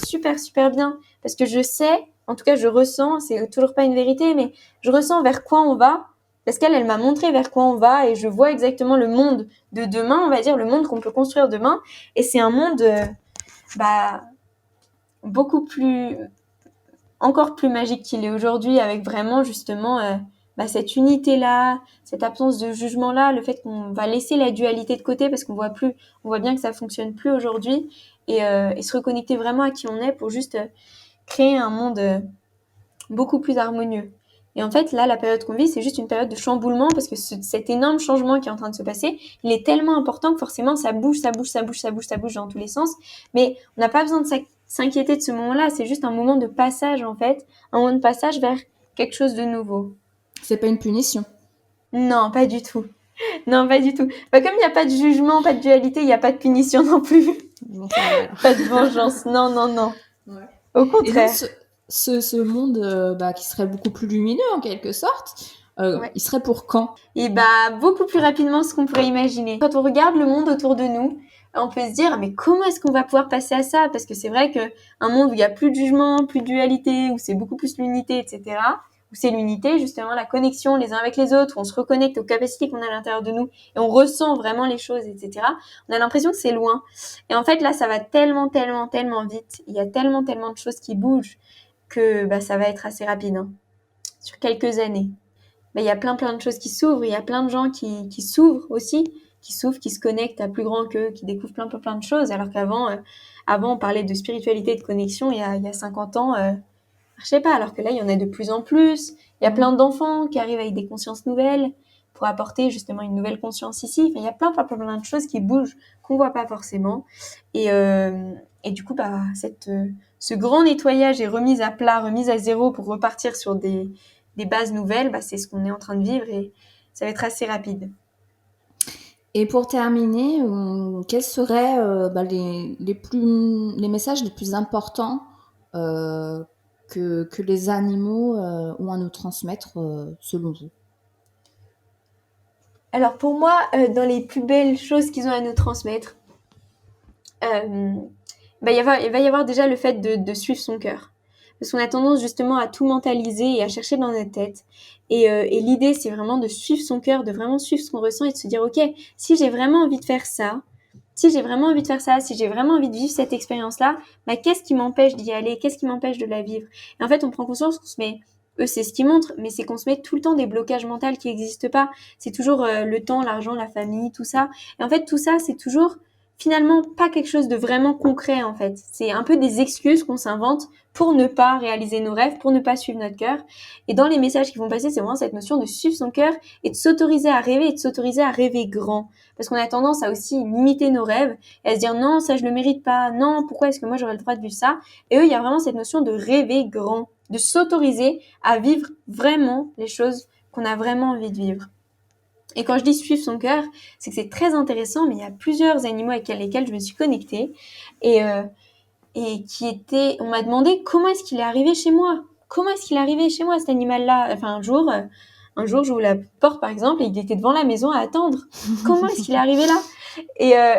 super, super bien parce que je sais, en tout cas, je ressens, c'est toujours pas une vérité, mais je ressens vers quoi on va parce qu'elle m'a montré vers quoi on va et je vois exactement le monde de demain, on va dire, le monde qu'on peut construire demain. Et c'est un monde beaucoup plus, encore plus magique qu'il est aujourd'hui, avec vraiment justement cette unité-là, cette absence de jugement-là, le fait qu'on va laisser la dualité de côté parce qu'on voit bien que ça fonctionne plus aujourd'hui et se reconnecter vraiment à qui on est pour juste créer un monde beaucoup plus harmonieux. Et en fait, là, la période qu'on vit, c'est juste une période de chamboulement parce que cet énorme changement qui est en train de se passer, il est tellement important que forcément, ça bouge dans tous les sens. Mais on n'a pas besoin de s'inquiéter de ce moment-là. C'est juste un moment de passage, en fait. Un moment de passage vers quelque chose de nouveau. C'est pas une punition. Non, pas du tout. Non, pas du tout. Comme il n'y a pas de jugement, pas de dualité, il n'y a pas de punition non plus. Bon, ça va, alors. Pas de vengeance. Non. Ouais. Au contraire. Et donc, ce monde qui serait beaucoup plus lumineux en quelque sorte, Ouais. il serait pour quand? Et beaucoup plus rapidement ce qu'on pourrait imaginer. Quand on regarde le monde autour de nous, on peut se dire mais comment est-ce qu'on va pouvoir passer à ça? Parce que c'est vrai qu'un monde où il y a plus de jugement, plus de dualité, où c'est beaucoup plus l'unité, etc. Où c'est l'unité, justement, la connexion les uns avec les autres, où on se reconnecte aux capacités qu'on a à l'intérieur de nous et on ressent vraiment les choses, etc. On a l'impression que c'est loin. Et en fait, là, ça va tellement vite. Il y a tellement de choses qui bougent que ça va être assez rapide, hein, sur quelques années. Il y a plein de choses qui s'ouvrent, il y a plein de gens qui s'ouvrent aussi, qui se connectent à plus grand qu'eux, qui découvrent plein de choses, alors qu'avant on parlait de spiritualité et de connexion il y a 50 ans, je sais pas, alors que là il y en a de plus en plus, il y a plein d'enfants qui arrivent avec des consciences nouvelles pour apporter justement une nouvelle conscience ici, il y a plein de choses qui bougent qu'on voit pas forcément et du coup ce grand nettoyage et remise à plat, remise à zéro pour repartir sur des bases nouvelles, c'est ce qu'on est en train de vivre et ça va être assez rapide. Et pour terminer, quels seraient les messages les plus importants que les animaux ont à nous transmettre selon vous? Alors pour moi, dans les plus belles choses qu'ils ont à nous transmettre, il va y avoir déjà le fait de suivre son cœur. Parce qu'on a tendance justement à tout mentaliser et à chercher dans notre tête. Et l'idée, c'est vraiment de suivre son cœur, de vraiment suivre ce qu'on ressent et de se dire, ok, si j'ai vraiment envie de faire ça, si j'ai vraiment envie de vivre cette expérience-là, qu'est-ce qui m'empêche d'y aller? Qu'est-ce qui m'empêche de la vivre? Et en fait, on prend conscience qu'on se met, eux, c'est ce qu'ils montrent, mais c'est qu'on se met tout le temps des blocages mentaux qui n'existent pas. C'est toujours le temps, l'argent, la famille, tout ça. Et en fait, tout ça, c'est toujours finalement pas quelque chose de vraiment concret, en fait. C'est un peu des excuses qu'on s'invente pour ne pas réaliser nos rêves, pour ne pas suivre notre cœur. Et dans les messages qui vont passer, c'est vraiment cette notion de suivre son cœur et de s'autoriser à rêver et de s'autoriser à rêver grand. Parce qu'on a tendance à aussi limiter nos rêves et à se dire non, ça je le mérite pas, non, pourquoi est-ce que moi j'aurais le droit de vivre ça? Et eux, il y a vraiment cette notion de rêver grand, de s'autoriser à vivre vraiment les choses qu'on a vraiment envie de vivre. Et quand je dis suivre son cœur, c'est que c'est très intéressant, mais il y a plusieurs animaux avec lesquels je me suis connectée et on m'a demandé comment est-ce qu'il est arrivé chez moi? Comment est-ce qu'il est arrivé chez moi, cet animal-là? Enfin, un jour, j'ouvre la porte, par exemple, et il était devant la maison à attendre. Comment est-ce qu'il est arrivé là?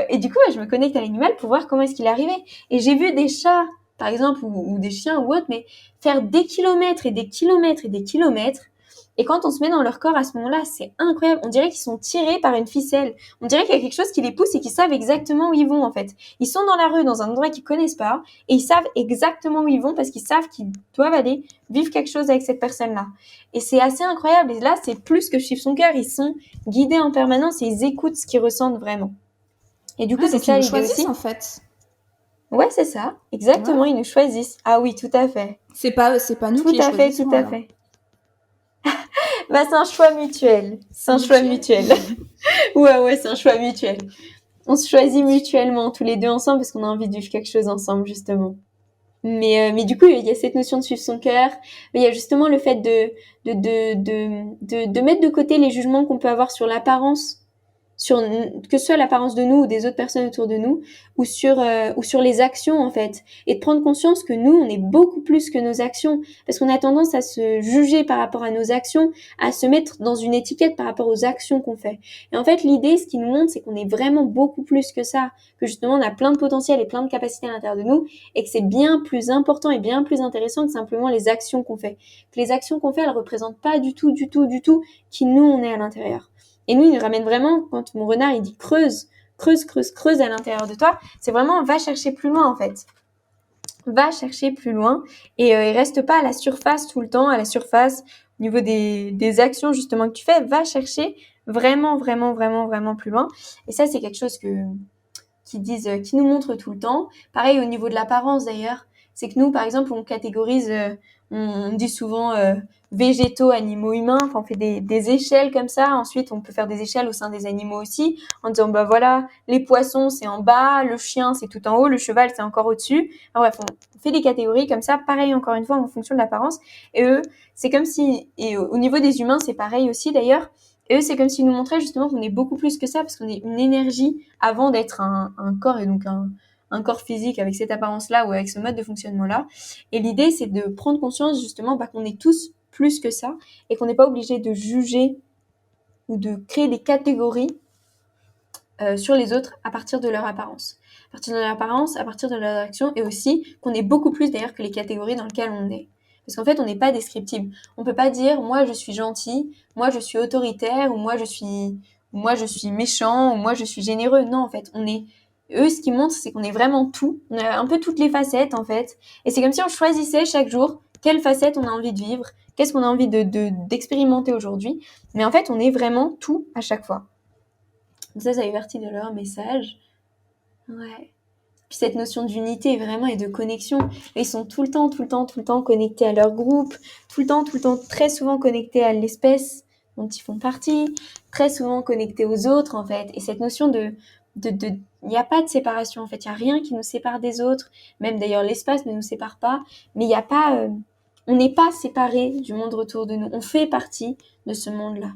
Et du coup, je me connecte à l'animal pour voir comment est-ce qu'il est arrivé. Et j'ai vu des chats, par exemple, ou des chiens ou autres, mais faire des kilomètres et des kilomètres et des kilomètres Et quand on se met dans leur corps à ce moment-là, c'est incroyable. On dirait qu'ils sont tirés par une ficelle. On dirait qu'il y a quelque chose qui les pousse et qu'ils savent exactement où ils vont, en fait. Ils sont dans la rue, dans un endroit qu'ils connaissent pas, et ils savent exactement où ils vont parce qu'ils savent qu'ils doivent aller vivre quelque chose avec cette personne-là. Et c'est assez incroyable. Et là, c'est plus que suivre son cœur. Ils sont guidés en permanence et ils écoutent ce qu'ils ressentent vraiment. Et du coup, c'est ça ils nous l'idée choisissent aussi. en fait. Ouais, c'est ça. Exactement, Ouais. ils nous choisissent. Ah oui, tout à fait. C'est pas nous Tout qui les à fait, choisissons. tout à alors. fait. Bah, c'est un choix mutuel. C'est un choix mutuel. Ouais, c'est un choix mutuel. On se choisit mutuellement, tous les deux ensemble, parce qu'on a envie de vivre quelque chose ensemble, justement. Mais du coup, il y a cette notion de suivre son cœur. Mais il y a justement le fait de mettre de côté les jugements qu'on peut avoir sur l'apparence, que ce soit l'apparence de nous ou des autres personnes autour de nous, ou sur les actions, en fait. Et de prendre conscience que nous, on est beaucoup plus que nos actions. Parce qu'on a tendance à se juger par rapport à nos actions, à se mettre dans une étiquette par rapport aux actions qu'on fait. Et en fait, l'idée, ce qui nous montre, c'est qu'on est vraiment beaucoup plus que ça. Que justement, on a plein de potentiel et plein de capacités à l'intérieur de nous, et que c'est bien plus important et bien plus intéressant que simplement les actions qu'on fait. Que les actions qu'on fait, elles représentent pas du tout qui nous, on est à l'intérieur. Et nous, il nous ramène vraiment, quand mon renard, il dit creuse à l'intérieur de toi, c'est vraiment va chercher plus loin, en fait. Va chercher plus loin et reste pas à la surface tout le temps, à la surface au niveau des actions justement que tu fais. Va chercher vraiment plus loin. Et ça, c'est quelque chose qui nous montre tout le temps. Pareil au niveau de l'apparence d'ailleurs, c'est que nous, par exemple, on catégorise, on dit souvent végétaux, animaux, humains. Enfin, on fait des échelles comme ça. Ensuite, on peut faire des échelles au sein des animaux aussi, en disant bah voilà, les poissons c'est en bas, le chien c'est tout en haut, le cheval c'est encore au-dessus. Enfin, bref, on fait des catégories comme ça. Pareil encore une fois en fonction de l'apparence. Et eux, c'est comme si, et au niveau des humains, c'est pareil aussi d'ailleurs. Et eux, c'est comme s'ils nous montraient justement qu'on est beaucoup plus que ça, parce qu'on est une énergie avant d'être un corps, et donc un corps physique avec cette apparence-là ou avec ce mode de fonctionnement-là. Et l'idée, c'est de prendre conscience justement qu'on est tous plus que ça, et qu'on n'est pas obligé de juger ou de créer des catégories sur les autres à partir de leur apparence. À partir de leur apparence, à partir de leur action, et aussi qu'on est beaucoup plus d'ailleurs que les catégories dans lesquelles on est. Parce qu'en fait, on n'est pas descriptible. On peut pas dire moi je suis gentil, moi je suis autoritaire, ou moi je suis méchant, ou moi je suis généreux. Non, en fait, eux, ce qu'ils montrent, c'est qu'on est vraiment tout. On a un peu toutes les facettes, en fait. Et c'est comme si on choisissait chaque jour quelle facette on a envie de vivre, qu'est-ce qu'on a envie d'expérimenter aujourd'hui. Mais en fait, on est vraiment tout à chaque fois. Donc ça fait partie de leur message. Ouais. Puis cette notion d'unité vraiment et de connexion. Ils sont tout le temps connectés à leur groupe, tout le temps, très souvent connectés à l'espèce dont ils font partie, très souvent connectés aux autres en fait. Et cette notion il n'y a pas de séparation en fait, il n'y a rien qui nous sépare des autres. Même d'ailleurs l'espace ne nous sépare pas, mais il n'y a pas, on n'est pas séparés du monde autour de nous. On fait partie de ce monde-là.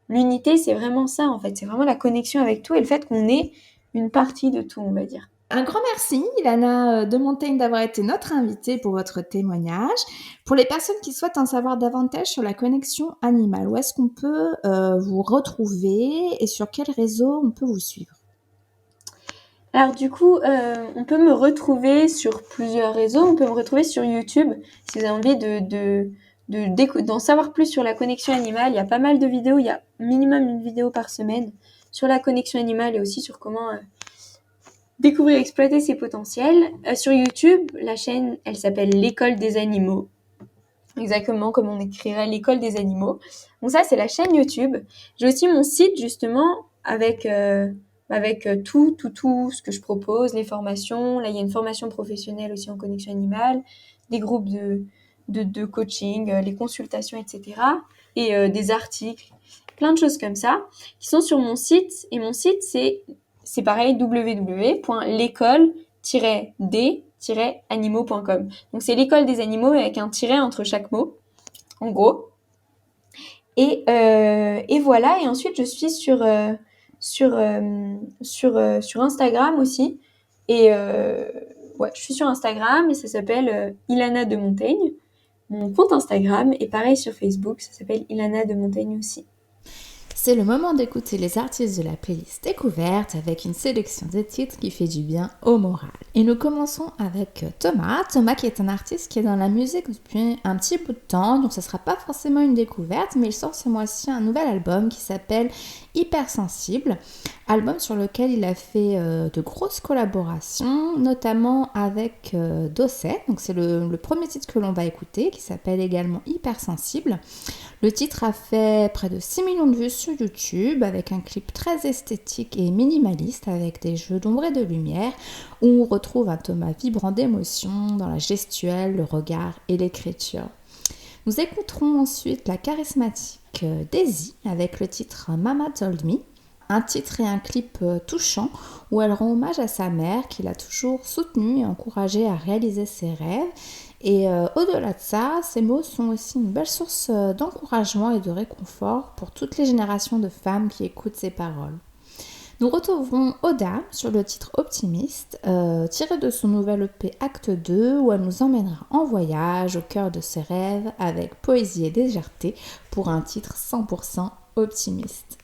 L'unité, c'est vraiment ça en fait, c'est vraiment la connexion avec tout et le fait qu'on est une partie de tout, on va dire. Un grand merci, Ilana de Montaigne, d'avoir été notre invitée pour votre témoignage. Pour les personnes qui souhaitent en savoir davantage sur la connexion animale, où est-ce qu'on peut vous retrouver et sur quel réseau on peut vous suivre? Alors du coup, on peut me retrouver sur plusieurs réseaux. On peut me retrouver sur YouTube si vous avez envie d'en savoir plus sur la connexion animale. Il y a pas mal de vidéos, il y a minimum une vidéo par semaine sur la connexion animale et aussi sur comment découvrir et exploiter ses potentiels. Sur YouTube, la chaîne, elle s'appelle L'école des animaux. Exactement comme on écrirait L'école des animaux. Donc ça, c'est la chaîne YouTube. J'ai aussi mon site justement avec tout ce que je propose, les formations. Là, il y a une formation professionnelle aussi en connexion animale, des groupes de coaching, les consultations, etc. Et des articles, plein de choses comme ça qui sont sur mon site. Et mon site, c'est pareil, www.l'école-d-animaux.com. Donc c'est l'école des animaux avec un tiret entre chaque mot, en gros. Et voilà. Et ensuite, je suis sur Instagram aussi. Et ouais, je suis sur Instagram et ça s'appelle Ilana de Montaigne, mon compte Instagram. Et pareil sur Facebook, ça s'appelle Ilana de Montaigne aussi. C'est le moment d'écouter les artistes de la playlist découverte avec une sélection de titres qui fait du bien au moral. Et nous commençons avec Thomas. Thomas qui est un artiste qui est dans la musique depuis un petit bout de temps, donc ce ne sera pas forcément une découverte, mais il sort ce mois-ci un nouvel album qui s'appelle Hypersensible, album sur lequel il a fait de grosses collaborations, notamment avec Dosset, donc c'est le premier titre que l'on va écouter, qui s'appelle également Hypersensible. Le titre a fait près de 6 millions de vues sur YouTube avec un clip très esthétique et minimaliste avec des jeux d'ombre et de lumière où on retrouve un Thomas vibrant d'émotions dans la gestuelle, le regard et l'écriture. Nous écouterons ensuite la charismatique Daisy avec le titre Mama Told Me, un titre et un clip touchant où elle rend hommage à sa mère qui l'a toujours soutenue et encouragée à réaliser ses rêves. Et au-delà de ça, ces mots sont aussi une belle source d'encouragement et de réconfort pour toutes les générations de femmes qui écoutent ces paroles. Nous retrouverons Oda sur le titre Optimiste, tiré de son nouvel EP Acte 2, où elle nous emmènera en voyage au cœur de ses rêves avec poésie et légèreté pour un titre 100% optimiste.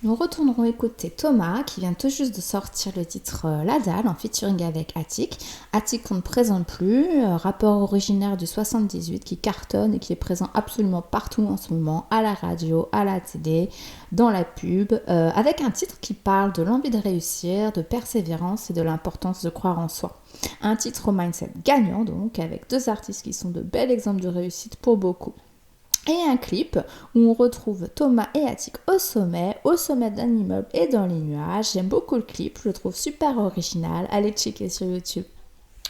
Nous retournerons écouter Thomas qui vient tout juste de sortir le titre La Dalle en featuring avec Attic. Attic qu'on ne présente plus, rappeur originaire du 78 qui cartonne et qui est présent absolument partout en ce moment, à la radio, à la télé, dans la pub, avec un titre qui parle de l'envie de réussir, de persévérance et de l'importance de croire en soi. Un titre au mindset gagnant donc, avec deux artistes qui sont de bels exemples de réussite pour beaucoup. Et un clip où on retrouve Thomas et Attic au sommet d'un immeuble et dans les nuages. J'aime beaucoup le clip, je le trouve super original, allez checker sur YouTube.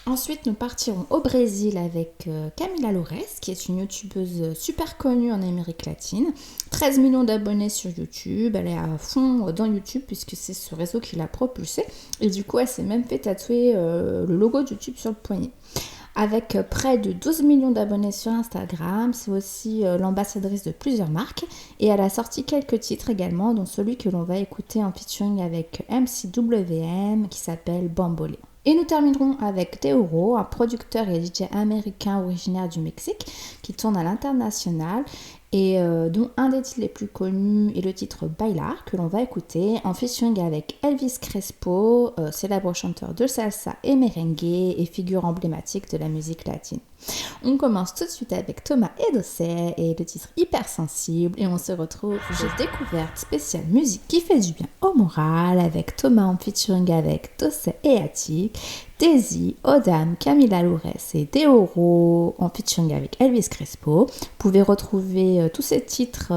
Ensuite, nous partirons au Brésil avec Camila Loures, qui est une youtubeuse super connue en Amérique latine. 13 millions d'abonnés sur YouTube, elle est à fond dans YouTube puisque c'est ce réseau qui l'a propulsée. Et du coup, elle s'est même fait tatouer le logo de YouTube sur le poignet. Avec près de 12 millions d'abonnés sur Instagram, c'est aussi l'ambassadrice de plusieurs marques et elle a sorti quelques titres également, dont celui que l'on va écouter en featuring avec MCWM qui s'appelle Bambolé. Et nous terminerons avec Teoro, un producteur et DJ américain originaire du Mexique qui tourne à l'international et dont un des titres les plus connus est le titre Bailar que l'on va écouter en featuring avec Elvis Crespo, célèbre chanteur de salsa et merengue et figure emblématique de la musique latine. On commence tout de suite avec Thomas et Dosset et le titre Hypersensible et on se retrouve pour une découverte spéciale musique qui fait du bien au moral avec Thomas en featuring avec Dosset et Attic, Daisy, Odam, Camila Loures et Teoro en featuring avec Elvis Crespo. Vous pouvez retrouver tous ces titres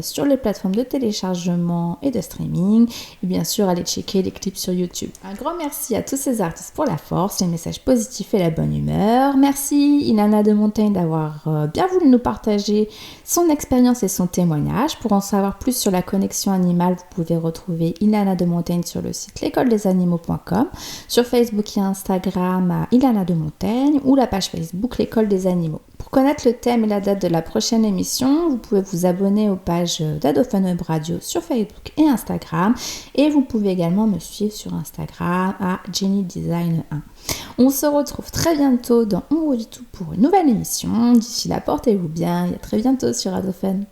sur les plateformes de téléchargement et de streaming et bien sûr allez checker les clips sur YouTube. Un grand merci à tous ces artistes pour la force, les messages positifs et la bonne humeur. Merci Ilana de Montaigne d'avoir bien voulu nous partager son expérience et son témoignage. Pour en savoir plus sur la connexion animale, vous pouvez retrouver Ilana de Montaigne sur le site l'écoledesanimaux.com, sur Facebook et Instagram à Ilana de Montaigne ou la page Facebook L'école des animaux. Pour connaître le thème et la date de la prochaine émission, vous pouvez vous abonner aux pages d'Adophone Web Radio sur Facebook et Instagram et vous pouvez également me suivre sur Instagram à JennyDesign1. On se retrouve très bientôt dans On vous dit tout pour une nouvelle émission. D'ici là, portez-vous bien et à très bientôt sur Adophone.